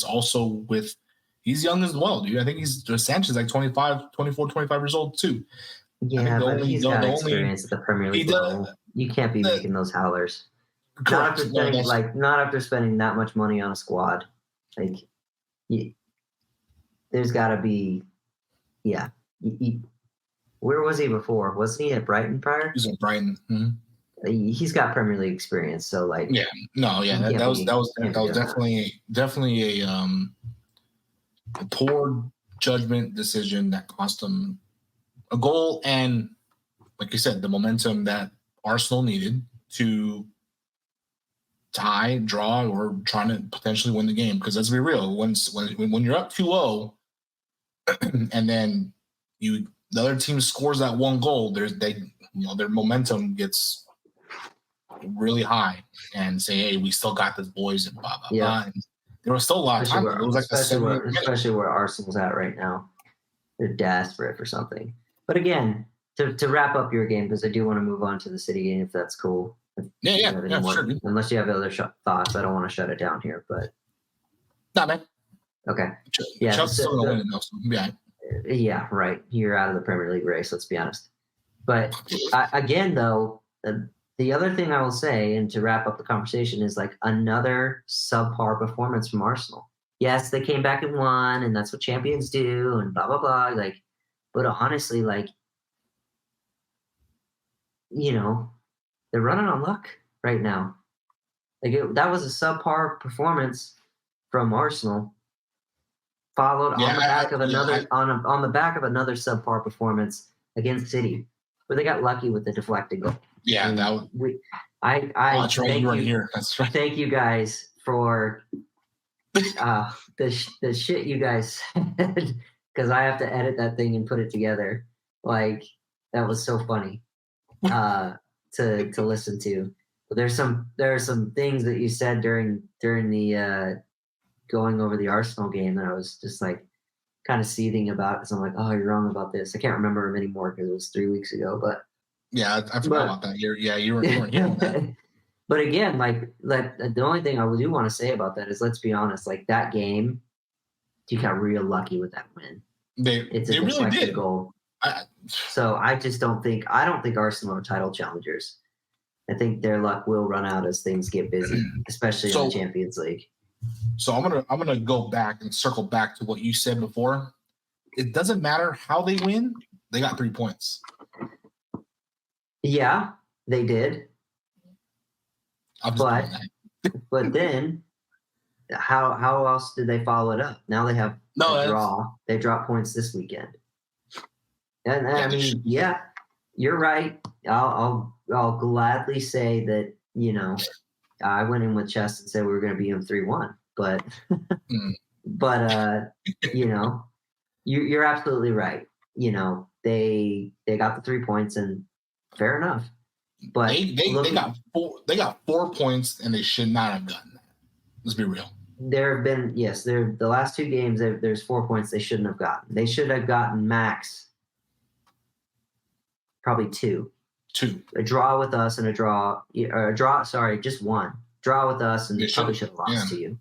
also with, he's young as well, dude. I think Sanchez like 24, 25 years old too. Yeah, but he's got experience at the Premier League level. You can't be making those howlers. Correct. Not after spending that much money on a squad. Like, there's got to be, yeah. Where was he before? Wasn't he at Brighton prior? He was at Brighton. Mm-hmm. He's got Premier League experience, so like. Yeah, no, yeah, that was definitely a poor judgment decision that cost him a goal, and like you said, the momentum that Arsenal needed to tie, draw, or trying to potentially win the game. Because let's be real, when you're up 2-0, and then the other team scores that one goal, their momentum gets really high, and say, "Hey, we still got this, boys," and blah blah blah. And there was still a lot of time. It was like especially where Arsenal's at right now. They're desperate for something. But again, to wrap up your game, because I do want to move on to the City game, if that's cool. Yeah, sure. Unless you have other thoughts, I don't want to shut it down here. But nah, man. Okay. Yeah, Chelsea's still gonna win it, though. So, yeah. Yeah, right. You're out of the Premier League race. Let's be honest. But again, though, the other thing I will say, and to wrap up the conversation, is like another subpar performance from Arsenal. Yes, they came back and won, and that's what champions do, and blah blah blah. Like, but honestly, like, they're running on luck right now. Like that was a subpar performance from Arsenal, followed on the back of another on the back of another subpar performance against City, where they got lucky with the deflected goal. Yeah, and that was. that's right. You weren't here. That's right. Thank you guys for the shit you guys said, because I have to edit that thing and put it together. Like that was so funny to listen to. But there are some things that you said during the going over the Arsenal game that I was just like kind of seething about, because I'm like, oh, you're wrong about this. I can't remember them anymore because it was 3 weeks ago. But yeah, I forgot about that. You weren't here on that. But again, like the only thing I do want to say about that is, let's be honest, like that game, you got real lucky with that win. It's a really did. Goal. So I don't think Arsenal are title challengers. I think their luck will run out as things get busy, especially in the Champions League. So I'm gonna go back and circle back to what you said before. It doesn't matter how they win; they got 3 points. Yeah, they did. But then, how else did they follow it up? Now they have a draw. They dropped points this weekend, and I mean, you're right. I'll gladly say that I went in with chest and said we were going to beat them 3-1, but you're absolutely right. They got the 3 points, and fair enough. But they got 4 points, and they should not have gotten that. Let's be real. There have been the last 2 games. There's 4 points they shouldn't have gotten. They should have gotten max probably 2. A draw with us and just 1 draw with us, and they probably should have lost to you.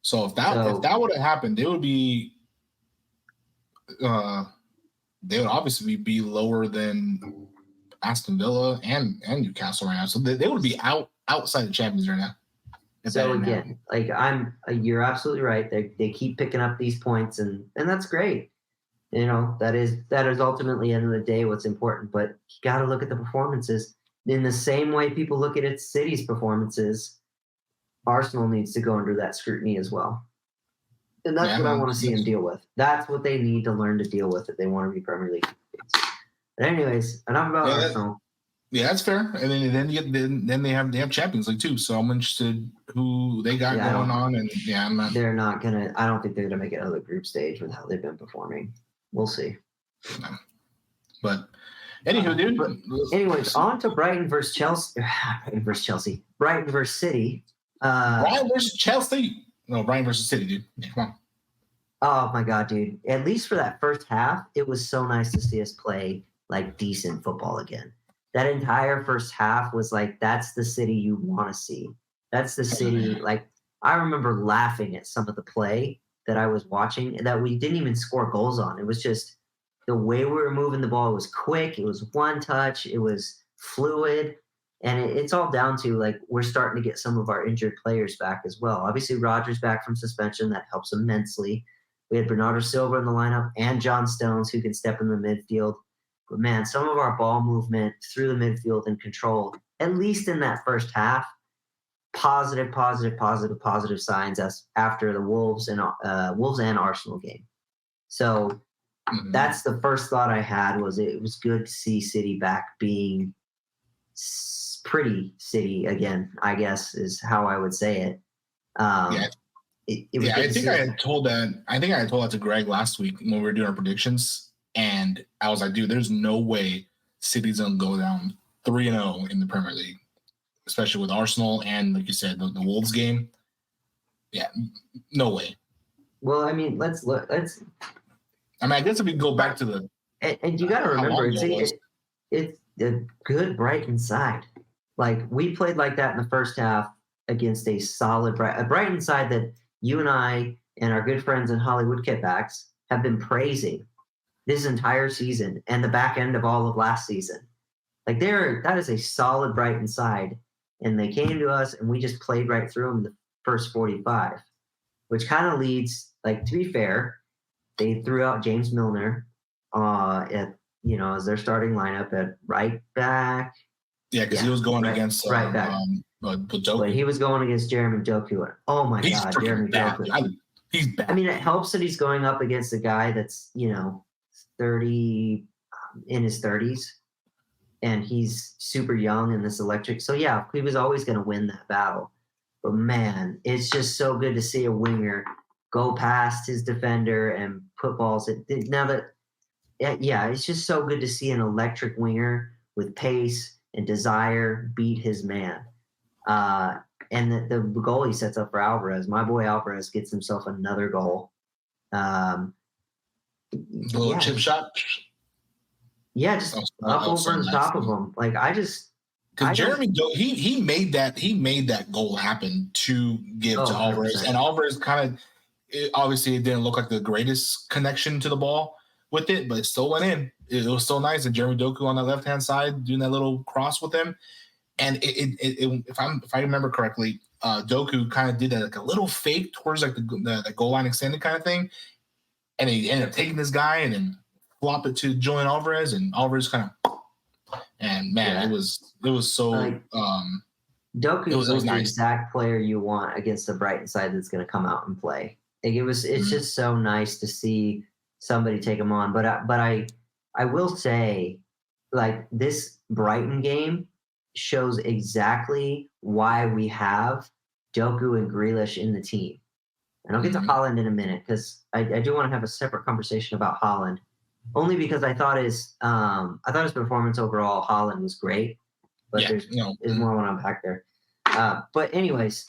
So if that would have happened, they would be they would obviously be lower than Aston Villa and Newcastle right now. So they would be outside the Champions right now. So again, you're absolutely right. They keep picking up these points, and that's great. That is ultimately, end of the day, what's important. But you got to look at the performances in the same way people look at its City's performances. Arsenal needs to go under that scrutiny as well, and that's what I want to see them deal with. That's what they need to learn to deal with if they want to be Premier League. But anyways, enough about Arsenal. That's fair. And then they have Champions League too. So I'm interested who they got going on. And I'm not. They're not gonna. I don't think they're gonna make it out of the group stage with how they've been performing. We'll see. But anywho, dude. Anyways, on to Brighton versus Chelsea. Brighton versus City. Brighton versus Chelsea. No, Brighton versus City, dude. Come on. Oh my god, dude! At least for that first half, it was so nice to see us play like decent football again. That entire first half was like, that's the City you want to see. That's the City. Like, I remember laughing at some of the play that I was watching that we didn't even score goals on. It was just the way we were moving the ball. It was quick. It was one touch. It was fluid. And it's all down to, like, we're starting to get some of our injured players back as well. Obviously, Rodgers back from suspension. That helps immensely. We had Bernardo Silva in the lineup and John Stones, who can step in the midfield. But, man, some of our ball movement through the midfield and control, at least in that first half, positive signs as after the Wolves and Arsenal game. So that's the first thought I had, was it was good to see City back being pretty City again, I guess is how I would say it. I think I had told that to Greg last week when we were doing our predictions. And I was like, dude, there's no way City's going to go down 3-0 in the Premier League, especially with Arsenal and, like you said, the Wolves game. Yeah, no way. Well, I mean, let's look. I guess if we go back to the... And you got to remember, it's a good Brighton side. Like, we played like that in the first half against a solid Brighton side that you and I and our good friends in Hollywood Kitbacks have been praising this entire season and the back end of all of last season. Like that is a solid Brighton side, and they came to us and we just played right through them the first 45, which kind of leads, like, to be fair, they threw out James Milner as their starting lineup at right back. Yeah, because he was going against right back. Doku. But he was going against Jeremy Doku. Oh my God, Jeremy Doku. He's bad. I mean, it helps that he's going up against a guy that's 30 in his 30s, and he's super young and this electric. So yeah, he was always going to win that battle. But man, it's just so good to see a winger go past his defender and put balls at. It's just so good to see an electric winger with pace and desire beat his man. And the goal he sets up for Alvarez, my boy Alvarez gets himself another goal. Little chip shot. Yeah, just up over the top of him. Like because Jeremy he made that goal happen to give to Alvarez, 100%. And Alvarez obviously it didn't look like the greatest connection to the ball with it, but it still went in. It was so nice. And Jeremy Doku on the left hand side doing that little cross with him. And if I remember correctly, Doku kind of did that, like a little fake towards like the goal line extended kind of thing, and he ended up taking this guy and then flop it to Julian Alvarez, and Alvarez it was so. Doku was the nice. Exact player you want against the Brighton side that's going to come out and play. Like it's just so nice to see somebody take him on. But I will say, like, this Brighton game shows exactly why we have Doku and Grealish in the team. And I'll get to Haaland in a minute, because I do want to have a separate conversation about Haaland, only because I thought his performance overall, Haaland, was great. But there's more when I'm back there. But anyways,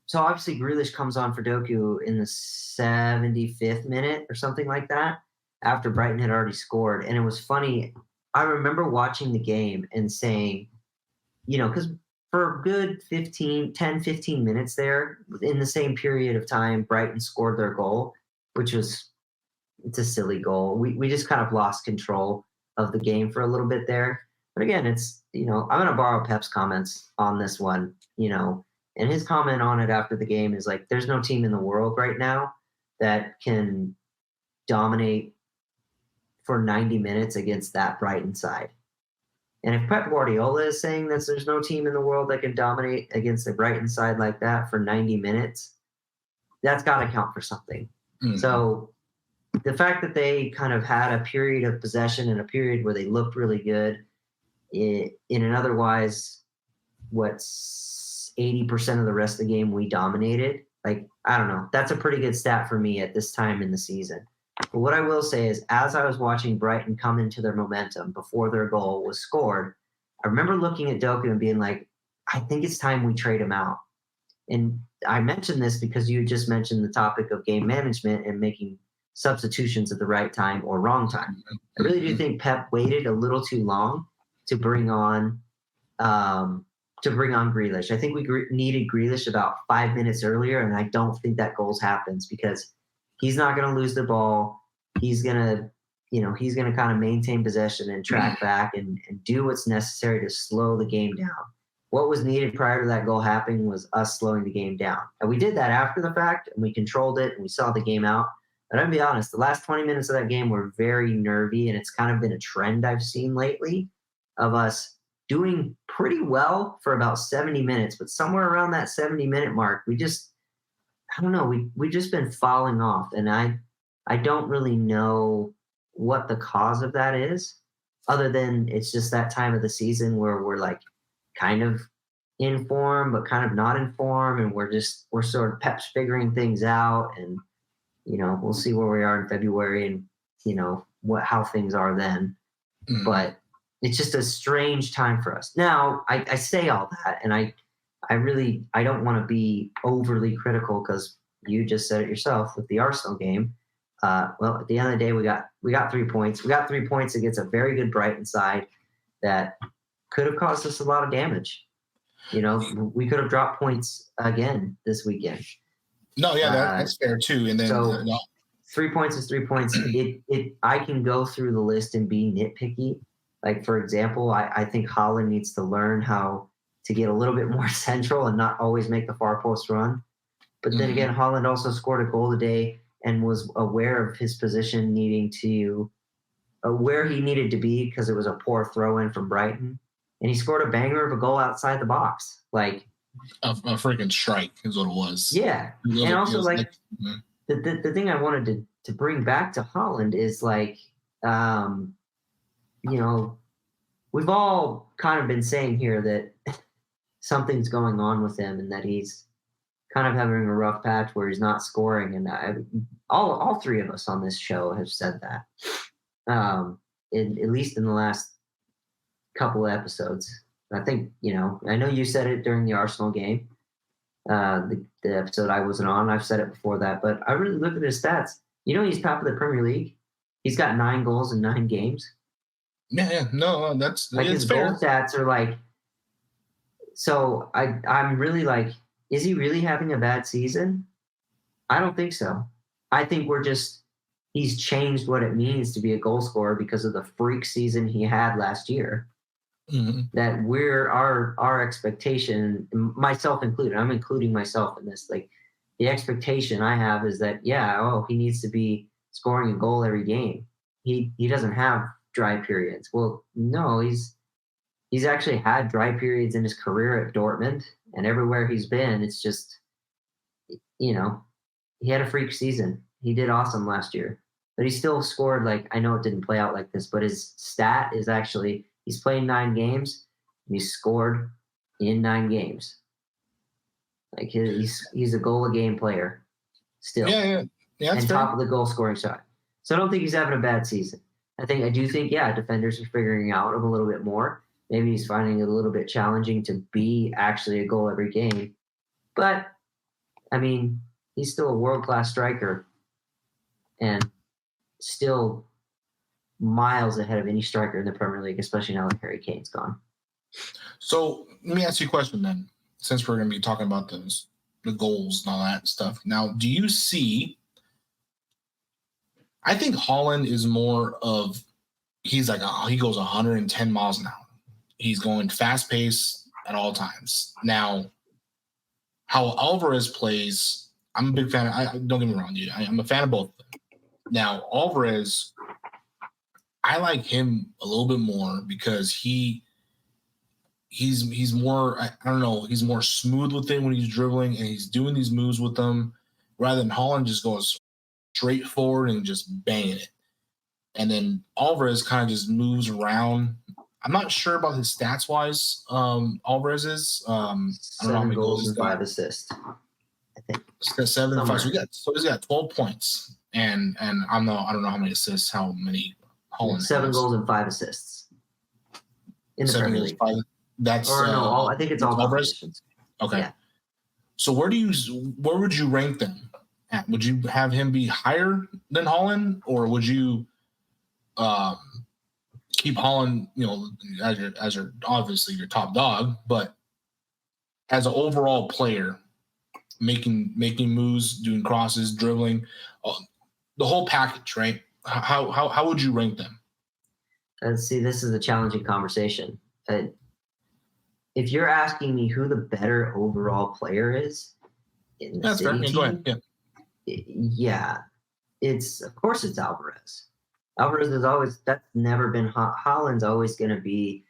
so obviously Grealish comes on for Doku in the 75th minute or something like that, after Brighton had already scored. And it was funny. I remember watching the game and saying, because for a good 10, 15 minutes there, in the same period of time, Brighton scored their goal, it's a silly goal. We just kind of lost control of the game for a little bit there. But again, it's, I'm going to borrow Pep's comments on this one, and his comment on it after the game is like, there's no team in the world right now that can dominate for 90 minutes against that Brighton side. And if Pep Guardiola is saying that there's no team in the world that can dominate against the Brighton side like that for 90 minutes, that's got to count for something. Mm-hmm. So the fact that they kind of had a period of possession and a period where they looked really good in an otherwise, 80% of the rest of the game we dominated, I don't know. That's a pretty good stat for me at this time in the season. But what I will say is, as I was watching Brighton come into their momentum before their goal was scored, I remember looking at Doku and being like, I think it's time we trade him out. And I mentioned this because you just mentioned the topic of game management and making substitutions at the right time or wrong time. I really do think Pep waited a little too long to bring on Grealish. I think we needed Grealish about 5 minutes earlier, and I don't think that goal happens because he's not going to lose the ball. He's going to kind of maintain possession and track back and do what's necessary to slow the game down. What was needed prior to that goal happening was us slowing the game down. And we did that after the fact, and we controlled it, and we saw the game out. But I'm going to be honest, the last 20 minutes of that game were very nervy, and it's kind of been a trend I've seen lately of us doing pretty well for about 70 minutes. But somewhere around that 70-minute mark, we just – I don't know. We've just been falling off, and I don't really know what the cause of that is, other than it's just that time of the season where we're kind of in form, but kind of not in form, and we're sort of Pep's figuring things out, and we'll see where we are in February, and how things are then. Mm. But it's just a strange time for us. Now, I say all that, and I don't want to be overly critical because you just said it yourself with the Arsenal game. Well, at the end of the day, we got 3 points. We got 3 points against a very good Brighton side that could have caused us a lot of damage. We could have dropped points again this weekend. No, yeah, that's fair too. And then 3 points is 3 points. I can go through the list and be nitpicky. Like, for example, I think Holland needs to learn how to get a little bit more central and not always make the far post run. But then again, Holland also scored a goal today and was aware of his position needing to where he needed to be because it was a poor throw in from Brighton. And he scored a banger of a goal outside the box. Like a freaking strike is what it was. Yeah. And also, like, the thing I wanted to bring back to Holland is, like, you know, we've all kind of been saying here that something's going on with him and that he's kind of having a rough patch where he's not scoring. And all three of us on this show have said that, at least in the last couple of episodes. I think, I know you said it during the Arsenal game, the episode I wasn't on. I've said it before that, but I really look at his stats. He's top of the Premier League. He's got 9 goals in 9 games. Yeah, no, that's like his goal stats are like. So I'm really like, is he really having a bad season? I don't think so. I think he's changed what it means to be a goal scorer because of the freak season he had last year. Mm-hmm. That our expectation, myself included, I'm including myself in this. Like, the expectation I have is that, he needs to be scoring a goal every game. He doesn't have dry periods. Well, no, he's actually had dry periods in his career at Dortmund, and everywhere he's been, it's just, he had a freak season. He did awesome last year, but he still scored. Like, I know it didn't play out like this, but his stat is actually, he's played 9 games and he's scored in 9 games. Like, he's a goal a game player still. Yeah, and top of the goal scoring shot. So I don't think he's having a bad season. I do think defenders are figuring out a little bit more. Maybe he's finding it a little bit challenging to be actually a goal every game. But, I mean, he's still a world-class striker and still miles ahead of any striker in the Premier League, especially now that Harry Kane's gone. So let me ask you a question then, since we're going to be talking about the goals and all that stuff. Now, do you see, I think Holland is more of, he goes 110 miles an hour. He's going fast pace at all times. Now, how Alvarez plays, I'm a big fan. Don't get me wrong, dude. I'm a fan of both of them. Now, Alvarez, I like him a little bit more because he's more, I don't know, he's more smooth with it when he's dribbling and he's doing these moves with them rather than Holland just goes straight forward and just banging it. And then Alvarez kind of just moves around. I'm not sure about his stats wise. Alvarez is. I don't know how many goals and 5 assists. I think he's got 7 and 5. So he's got 12 points, and I don't know how many assists. How many? Holland 7 goals and 5 assists in the Premier League. 5, that's I think it's all Alvarez. Okay. Yeah. So where would you rank them at? Would you have him be higher than Holland, or would you keep Holland, as your obviously your top dog, but as an overall player, making moves, doing crosses, dribbling, the whole package, right? How would you rank them? See, this is a challenging conversation. If you're asking me who the better overall player is in the City team, go ahead. Yeah, of course it's Alvarez. Alvarez that's never been Holland's always going to be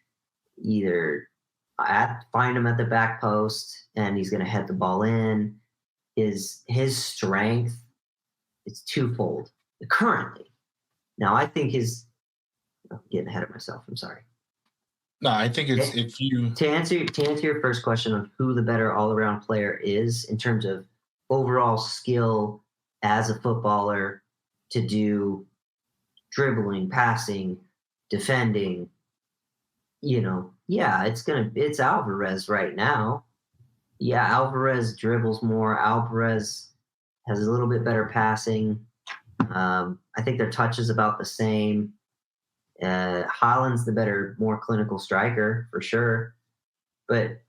either find him at the back post and he's going to head the ball in. His strength is twofold currently. Now I think I'm getting ahead of myself. I'm sorry. No, I think it's if you to answer your first question of who the better all-around player is in terms of overall skill as a footballer to do dribbling, passing, defending, it's Alvarez right now. Yeah, Alvarez dribbles more. Alvarez has a little bit better passing. I think their touch is about the same. Haaland's the better, more clinical striker for sure. But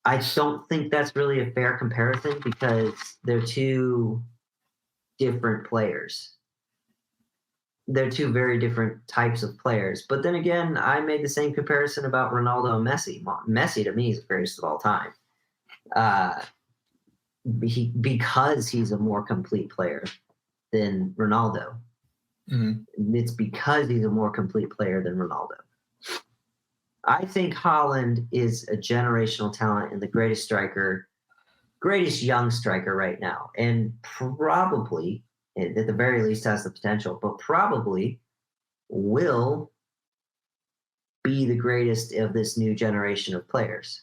I don't think that's really a fair comparison because they're two different players. They're two very different types of players. But then again, I made the same comparison about Ronaldo and Messi. Messi, to me, is the greatest of all time. Because he's a more complete player than Ronaldo. Mm-hmm. It's because he's a more complete player than Ronaldo. I think Haaland is a generational talent and the greatest young striker right now. And probably, at the very least, has the potential, but probably will be the greatest of this new generation of players.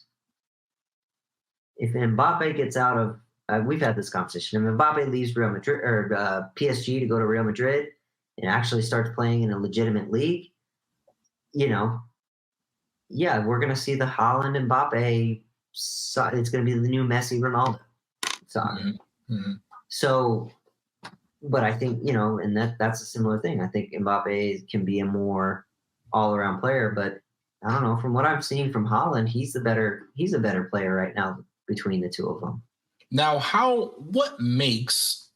If Mbappe gets out of, we've had this conversation, if Mbappe leaves Real Madrid or PSG to go to Real Madrid and actually starts playing in a legitimate league, yeah, we're going to see the Haaland Mbappe. It's going to be the new Messi Ronaldo saga. Mm-hmm. Mm-hmm. So, but I think, and that's a similar thing. I think Mbappe can be a more all-around player, but I don't know. From what I'm seeing from Haaland, he's a better player right now between the two of them. Now, what makes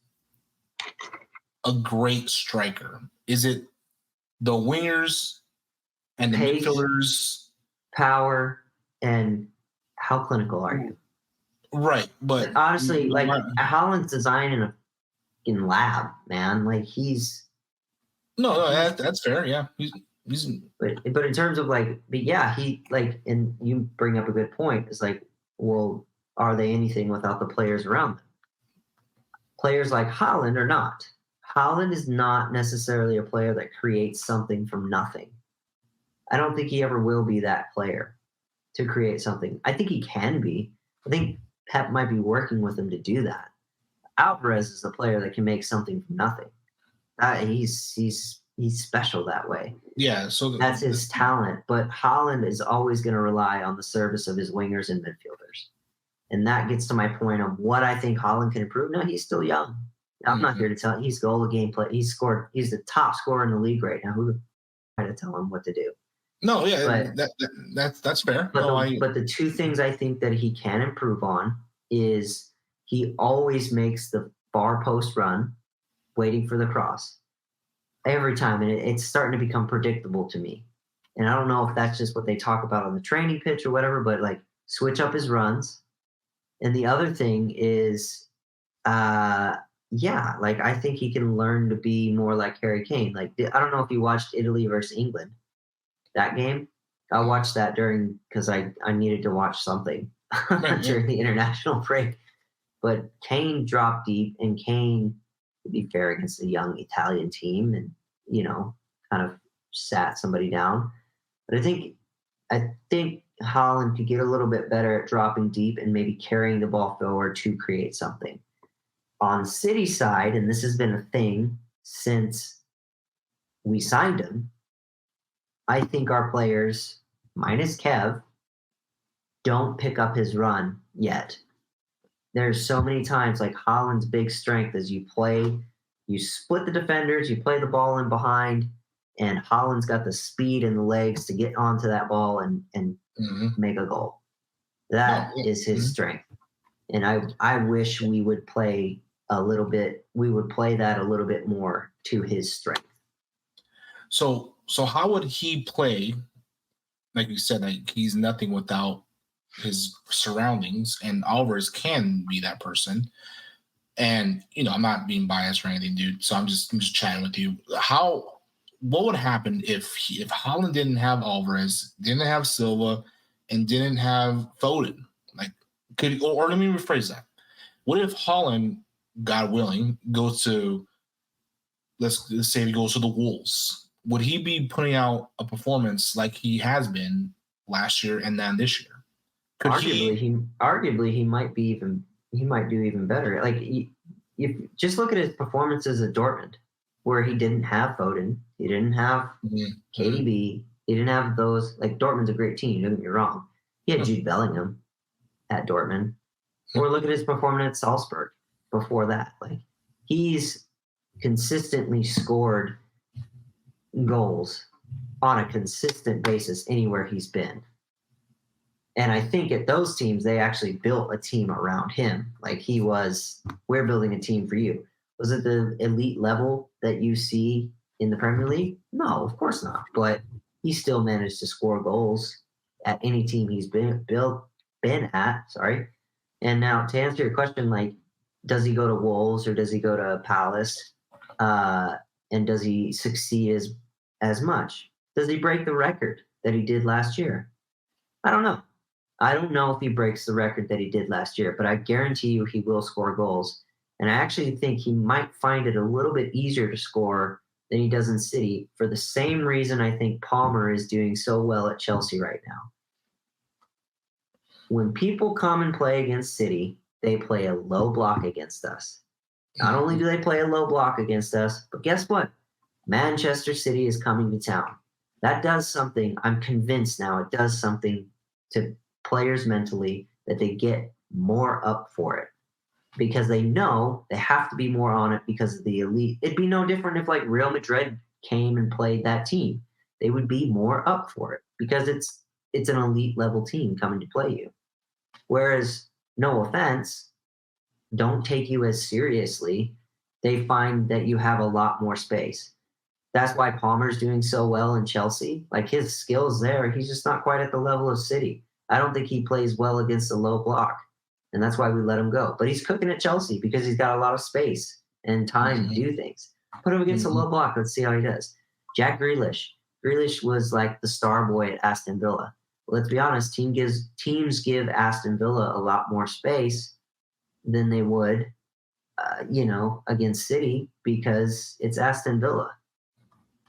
a great striker? Is it the wingers and the Pace, midfielders? Power, and how clinical are you? Right, but honestly, like Haaland's design in lab, man. Like he's that's fair. Yeah, he's. But in terms of and you bring up a good point. It's like, well, are they anything without the players around them? Players like Haaland are not. Haaland is not necessarily a player that creates something from nothing. I don't think he ever will be that player to create something. I think he can be. I think Pep might be working with him to do that. Alvarez is the player that can make something from nothing. He's special that way. Yeah, so that's his talent. But Haaland is always going to rely on the service of his wingers and midfielders. And that gets to my point of what I think Haaland can improve. No, he's still young. I'm not here to tell him. He's goal of game play. He's the top scorer in the league right now. Who am I to tell him what to do? No, yeah, that's fair. But the two things I think that he can improve on is he always makes the far post run, waiting for the cross every time, and it's starting to become predictable to me. And I don't know if that's just what they talk about on the training pitch or whatever, but like switch up his runs. And the other thing is, I think he can learn to be more like Harry Kane. Like, I don't know if you watched Italy versus England, that game. I watched that because I needed to watch something during the international break. But Kane dropped deep, and Kane, to be fair, against a young Italian team, and kind of sat somebody down. But I think Haaland could get a little bit better at dropping deep and maybe carrying the ball forward to create something. On City side, and this has been a thing since we signed him, I think our players, minus Kev, don't pick up his run yet. There's so many times, like Haaland's big strength is you split the defenders, you play the ball in behind, and Haaland's got the speed and the legs to get onto that ball and make a goal. That is his strength. And I wish we would play that a little bit more to his strength. So how would he play? Like you said, like he's nothing without his surroundings, and Alvarez can be that person. And I'm not being biased or anything, dude. So I'm just chatting with you. What would happen if Haaland didn't have Alvarez, didn't have Silva, and didn't have Foden? Like, or let me rephrase that. What if Haaland, God willing, goes to let's say he goes to the Wolves? Would he be putting out a performance like he has been last year and then this year? Arguably, he might do even better. Like, if just look at his performances at Dortmund, where he didn't have Foden, he didn't have KDB, he didn't have those. Like, Dortmund's a great team. Don't get me wrong. He had Jude Bellingham at Dortmund. Or look at his performance at Salzburg before that. Like, he's consistently scored goals on a consistent basis anywhere he's been. And I think at those teams, they actually built a team around him. Like, we're building a team for you. Was it the elite level that you see in the Premier League? No, of course not. But he still managed to score goals at any team he's been at. Sorry. And now to answer your question, like, does he go to Wolves or does he go to Palace? And does he succeed as much? Does he break the record that he did last year? I don't know. I don't know if he breaks the record that he did last year, but I guarantee you he will score goals. And I actually think he might find it a little bit easier to score than he does in City for the same reason I think Palmer is doing so well at Chelsea right now. When people come and play against City, they play a low block against us. Not only do they play a low block against us, but guess what? Manchester City is coming to town. That does something. I'm convinced now it does something to players mentally that they get more up for it because they know they have to be more on it because of the elite. It'd be no different if like Real Madrid came and played that team. They would be more up for it because it's an elite level team coming to play you. Whereas, no offense, don't take you as seriously. They find that you have a lot more space. That's why Palmer's doing so well in Chelsea. Like his skills there, he's just not quite at the level of City. I don't think he plays well against a low block, and that's why we let him go. But he's cooking at Chelsea because he's got a lot of space and time to do things. Put him against a low block. Let's see how he does. Jack Grealish. Grealish was like the star boy at Aston Villa. Let's be honest, teams give Aston Villa a lot more space than they would, against City because it's Aston Villa.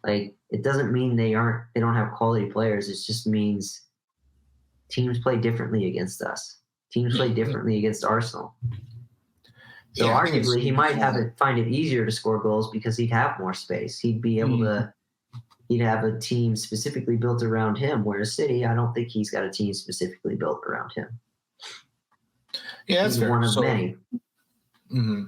Like it doesn't mean they don't have quality players. It just means teams play differently against us. Teams play differently against Arsenal. So arguably, he might find it easier to score goals because he'd have more space. He'd be able to. He'd have a team specifically built around him. Whereas City, I don't think he's got a team specifically built around him. Yeah, that's he's one of many. Mm-hmm.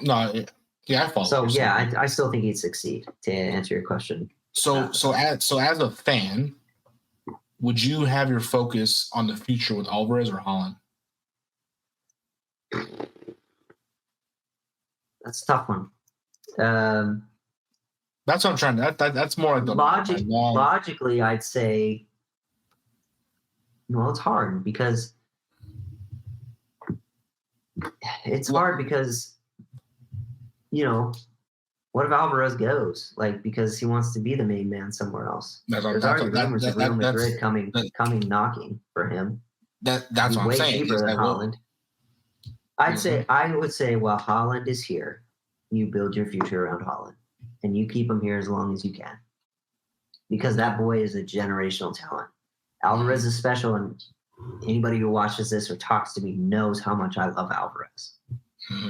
No, I follow. So yeah, I still think he'd succeed. To answer your question. So as a fan, would you have your focus on the future with Alvarez or Haaland? That's a tough one. That's what I'm trying to. That's more like the logically, I'd say. Well, it's hard because what if Alvarez goes? Like because he wants to be the main man somewhere else. There's already rumors of Real Madrid coming knocking for him. That's what I'm saying. Way cheaper than Haaland. I would say while Haaland is here, you build your future around Haaland. And you keep him here as long as you can. Because that boy is a generational talent. Alvarez is special, and anybody who watches this or talks to me knows how much I love Alvarez.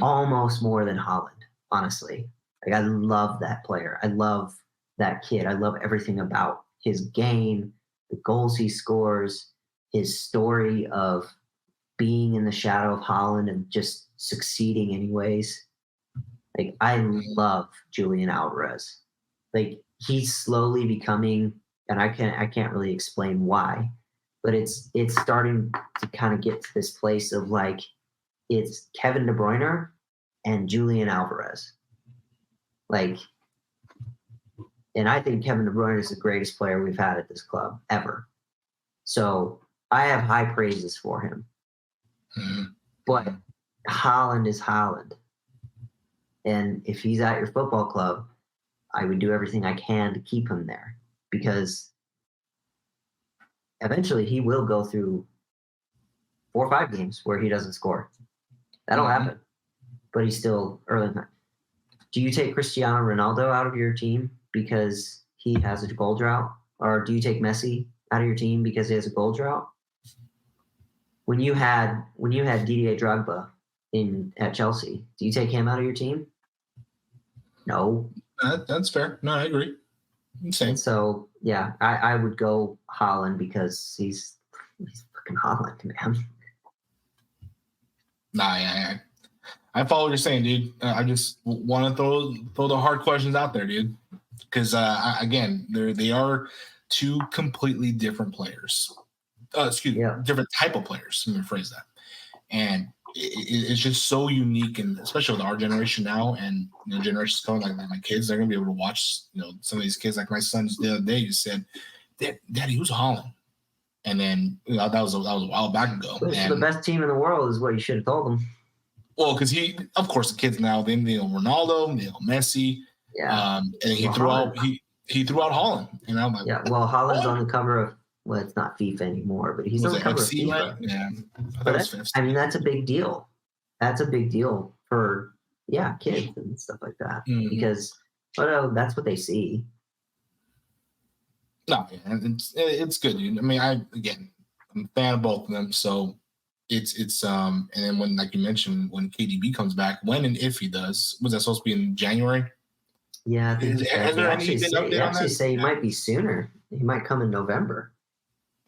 Almost more than Haaland, honestly. Like I love that player. I love that kid. I love everything about his game, the goals he scores, his story of being in the shadow of Haaland and just succeeding anyways. Like I love Julian Alvarez. Like he's slowly becoming, and I can't really explain why, but it's starting to kind of get to this place of like it's Kevin De Bruyne and Julian Alvarez. Like, and I think Kevin De Bruyne is the greatest player we've had at this club ever. So I have high praises for him. But Haaland is Haaland. And if he's at your football club, I would do everything I can to keep him there because eventually he will go through 4 or 5 games where he doesn't score. That'll happen. But he's still early. Do you take Cristiano Ronaldo out of your team because he has a goal drought? Or do you take Messi out of your team because he has a goal drought? When you had Didier Drogba at Chelsea, do you take him out of your team? No. That's fair. No, I agree. Same. So yeah, I would go Haaland because he's fucking Haaland, man. Nah, I follow what you're saying, dude. I just want to throw the hard questions out there, dude. Because again, they are 2 completely different players. Different type of players. Let me rephrase that. And it's just so unique, and especially with our generation now, and generations coming, like my kids, they're gonna be able to watch. Some of these kids, like my son the other day, just said, "Daddy, who's Holland?" And then that was a while back ago. So the best team in the world is what you should have told them. Well, because of course, the kids now they know Ronaldo, they know Messi, and he threw out Holland, and I'm like, yeah. Well, Holland's on the cover of. Well, it's not FIFA anymore, but he's on the cover FC, of FIFA. Right? Yeah, that's a big deal. That's a big deal for kids and stuff like that because that's what they see. No, it's good, dude. I mean, I'm a fan of both of them, so it's and then when, like you mentioned, when KDB comes back, when and if he does, was that supposed to be in January? Yeah, I think they actually say he might be sooner. He might come in November.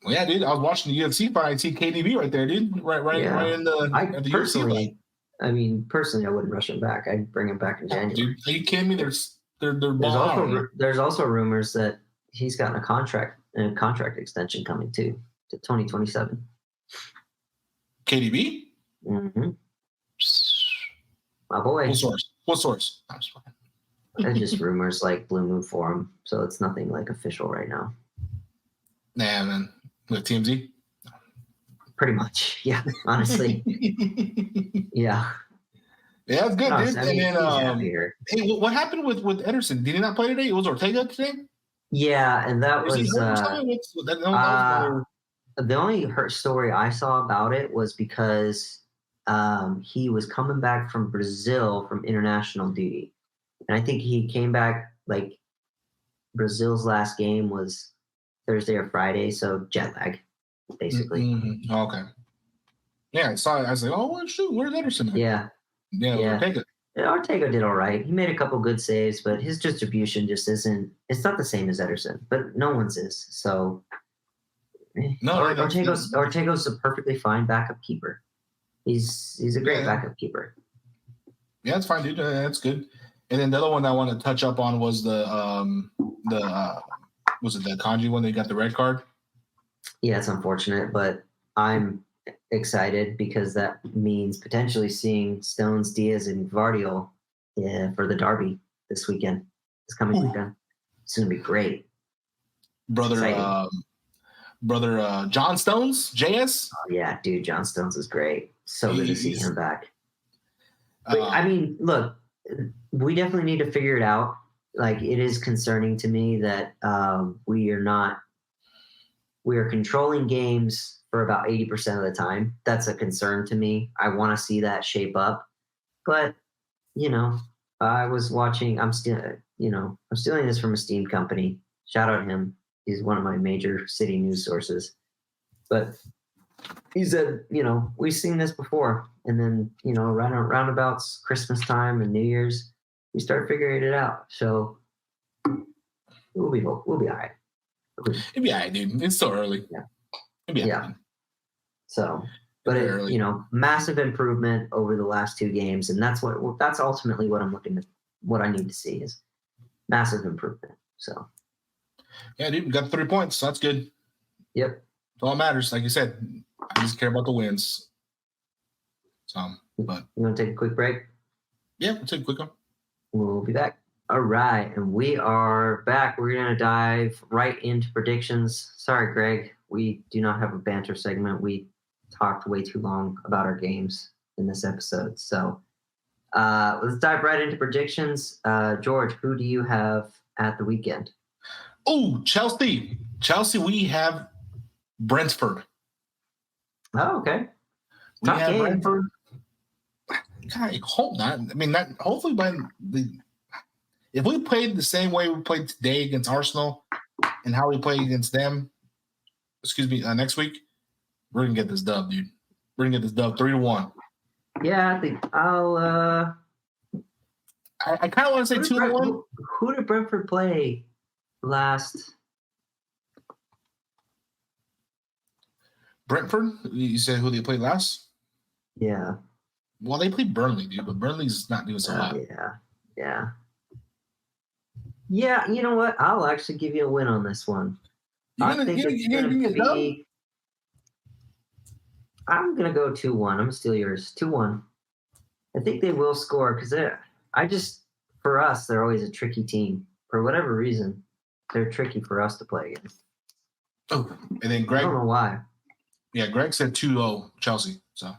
Well, yeah, dude. I was watching the UFC fight. I see KDB right there, dude. Right in the UFC fight. I mean, personally, I wouldn't rush him back. I'd bring him back in January. Dude, are you kidding me? There's also rumors that he's gotten a contract extension coming too to 2027. KDB? Mm-hmm. My boy. What source? It's just rumors, like Blue Moon Forum, so it's nothing like official right now. Nah, man. With TMZ? Pretty much, yeah. Honestly, yeah. Yeah, that's good, dude. I mean, and then, hey, what happened with Ederson? Did he not play today? It was Ortega today. Yeah, and that was the only story I saw about it was because he was coming back from Brazil from international duty, and I think he came back like Brazil's last game was Thursday or Friday, so jet lag, basically. Mm-hmm. Okay. Yeah, I saw it. I was like, oh, well, shoot, where's Ederson? Yeah. Ortega. Ortega did all right. He made a couple good saves, but his distribution just isn't. It's not the same as Ederson, but no one's is. So, Ortega's a perfectly fine backup keeper. He's a great backup keeper. Yeah, that's fine, dude. That's good. And then the other one I want to touch up on was the Kanji one? They got the red card. Yeah, it's unfortunate, but I'm excited because that means potentially seeing Stones, Diaz, and Gvardiol for the derby this coming weekend. It's going to be great. Brother John Stones, JS? Oh, yeah, dude, John Stones is great. So good to see him back. But, I mean, look, we definitely need to figure it out. Like, it is concerning to me that we are controlling games for about 80% of the time. That's a concern to me. I want to see that shape up. But, I was watching, I'm stealing this from a steam company. Shout out to him. He's one of my major city news sources. But he said, we've seen this before. And then, roundabouts, Christmas time and New Year's, we start figuring it out. So we'll be all right. It'll be all right, dude. It's still early. Yeah. It'll be all right. So, but massive improvement over the last two games, and that's ultimately what what I need to see is massive improvement. So, yeah, dude, we got 3 points. So that's good. Yep, that's all that matters. Like you said, I just care about the wins. So, but you want to take a quick break? Yeah, we'll take a quick one. We'll be back. All right, and we are back. We're going to dive right into predictions. Sorry, Greg, we do not have a banter segment. We talked way too long about our games in this episode. So let's dive right into predictions. George, who do you have at the weekend? Oh, Chelsea, we have Brentford. Oh, okay. We have Brentford. God, I hope not. I mean, hopefully if we played the same way we played today against Arsenal and how we play against them, next week, we're going to get this dub, dude. We're going to get this dub 3-1. Yeah, I think I'll I kind of want to say 2-1. Who did Brentford play last? Brentford? You said who they played last? Yeah. Well, they played Burnley, dude, but Burnley's not doing so hot. Yeah. Yeah, you know what? I'll actually give you a win on this one. I think it's going I'm gonna go 2-1. I'm gonna steal yours. 2-1. I think they will score because for us, they're always a tricky team. For whatever reason, they're tricky for us to play against. Oh, and then I Greg. don't know why. Yeah, Greg said 2-0 Chelsea. So.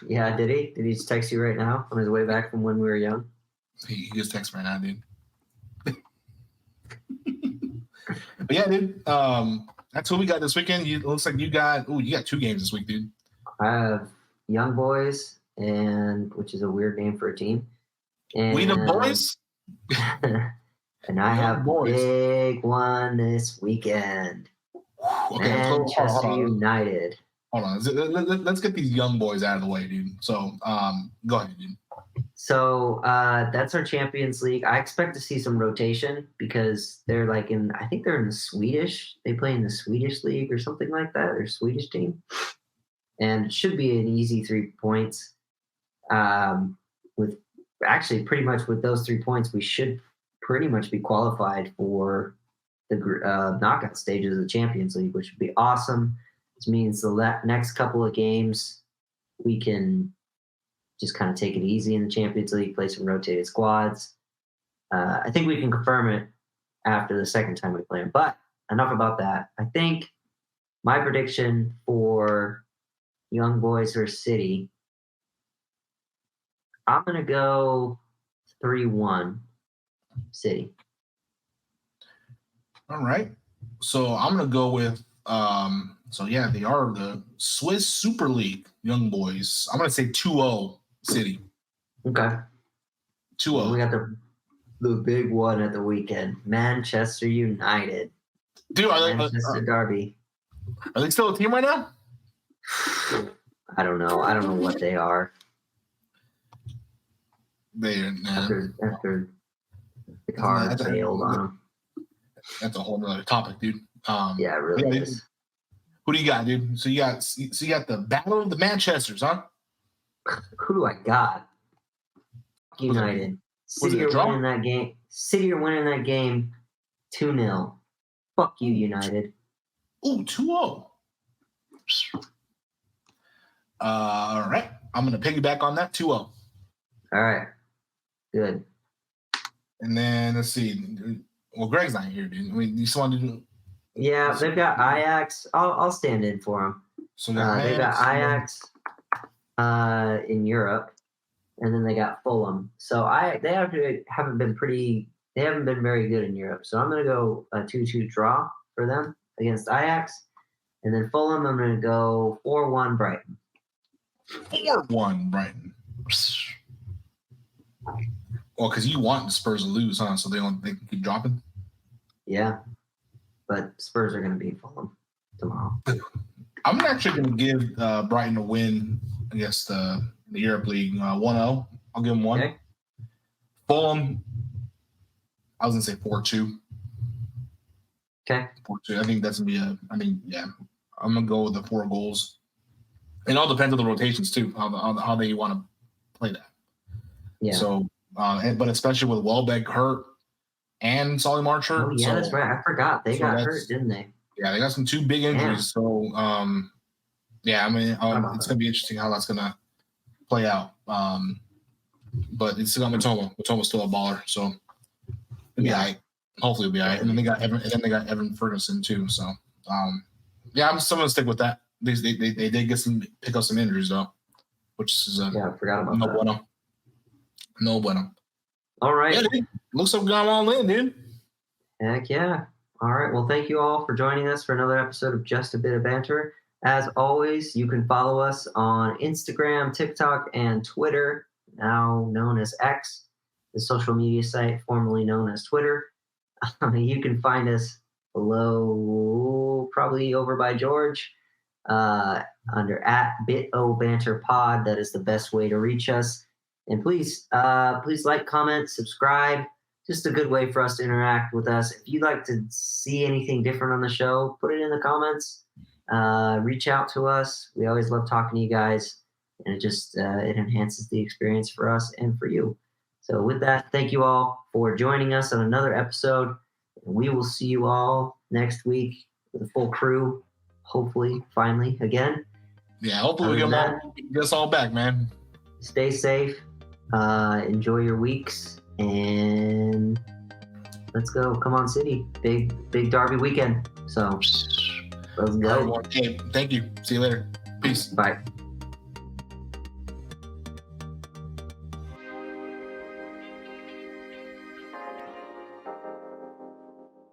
Yeah, did he? Did he just text you right now on his way back from when we were young? He just texted right now, dude. But yeah, dude. That's what we got this weekend. It looks like you got 2 games this week, dude. I have Young Boys, which is a weird name for a team. And, we the boys. And I have a big one this weekend. Okay, Manchester United. Hold on. Let's get these young boys out of the way, dude. So, go ahead, dude. So that's our Champions League. I expect to see some rotation because they're I think they're in the Swedish. They play in the Swedish league or something like that. They're a Swedish team. And it should be an easy 3 points. Pretty much with those 3 points, we should pretty much be qualified for the knockout stages of the Champions League, which would be awesome. Which means the next couple of games we can just kind of take it easy in the Champions League, play some rotated squads. I think we can confirm it after the second time we play them. But enough about that. I think my prediction for Young Boys versus City, I'm going to go 3-1 City. All right. So I'm going to go with they are the Swiss Super League Young Boys. I'm going to say 2-0 City. Okay. 2-0. We got the big one at the weekend. Manchester United. Dude, Manchester Derby. Are they still a team right now? I don't know. I don't know what they are. After the card failed on them. That's a whole other topic, dude. Yeah, it really is. Who do you got, dude? So you got the Battle of the Manchesters, huh? Who do I got? United. City are winning that game. City are winning that game 2-0. Fuck you, United. Ooh, 2-0. All right. I'm going to piggyback on that 2-0. All right. Good. And then let's see. Well, Greg's not here, dude. I mean, you just want to do. Yeah, they've got Ajax. I'll stand in for them. So they've got Ajax in Europe, and then they got Fulham. So they haven't been very good in Europe. So I'm going to go a 2-2 draw for them against Ajax, and then Fulham. I'm going to go 4-1 Brighton. 4-1 Brighton. Well, because you want the Spurs to lose, huh? So they can keep dropping. Yeah, but Spurs are going to beat Fulham tomorrow. I'm actually going to give Brighton a win against the Europe League 1-0. I'll give them one. Okay. Fulham, I was going to say 4-2. Okay. 4-2. I think that's going to be I'm going to go with the 4 goals. It all depends on the rotations, too, how they want to play that. Yeah. So, but especially with Welbeck hurt and Solly March hurt. Oh, yeah, that's right. I forgot. They got hurt, didn't they? Yeah, they got some 2 big injuries. Yeah. So, it's going to be interesting how that's going to play out. But it's got Matoma. Matoma's still a baller, so it'll be all right. Hopefully it'll be all right. And then they got Evan Ferguson too. So, I'm still going to stick with that. They did pick up some injuries though, which is I forgot about that. No bueno. All right. Yeah, dude. Looks like we got all in, dude. Heck yeah. All right. Well, thank you all for joining us for another episode of Just a Bit of Banter. As always, you can follow us on Instagram, TikTok, and Twitter, now known as X, the social media site formerly known as Twitter. You can find us below, probably over by George, under @BitOBanterPod. That is the best way to reach us. And please like, comment, subscribe. Just a good way for us to interact with us. If you'd like to see anything different on the show, put it in the comments. Reach out to us. We always love talking to you guys, and it just it enhances the experience for us and for you. So with that, thank you all for joining us on another episode. We will see you all next week with a full crew, hopefully, finally, again. Yeah, hopefully Other we than get us all back, man. Stay safe. Enjoy your weeks, and let's go. Come on, City. Big Derby weekend. So let's All right, go. well, hey, thank you. See you later. Peace. Bye.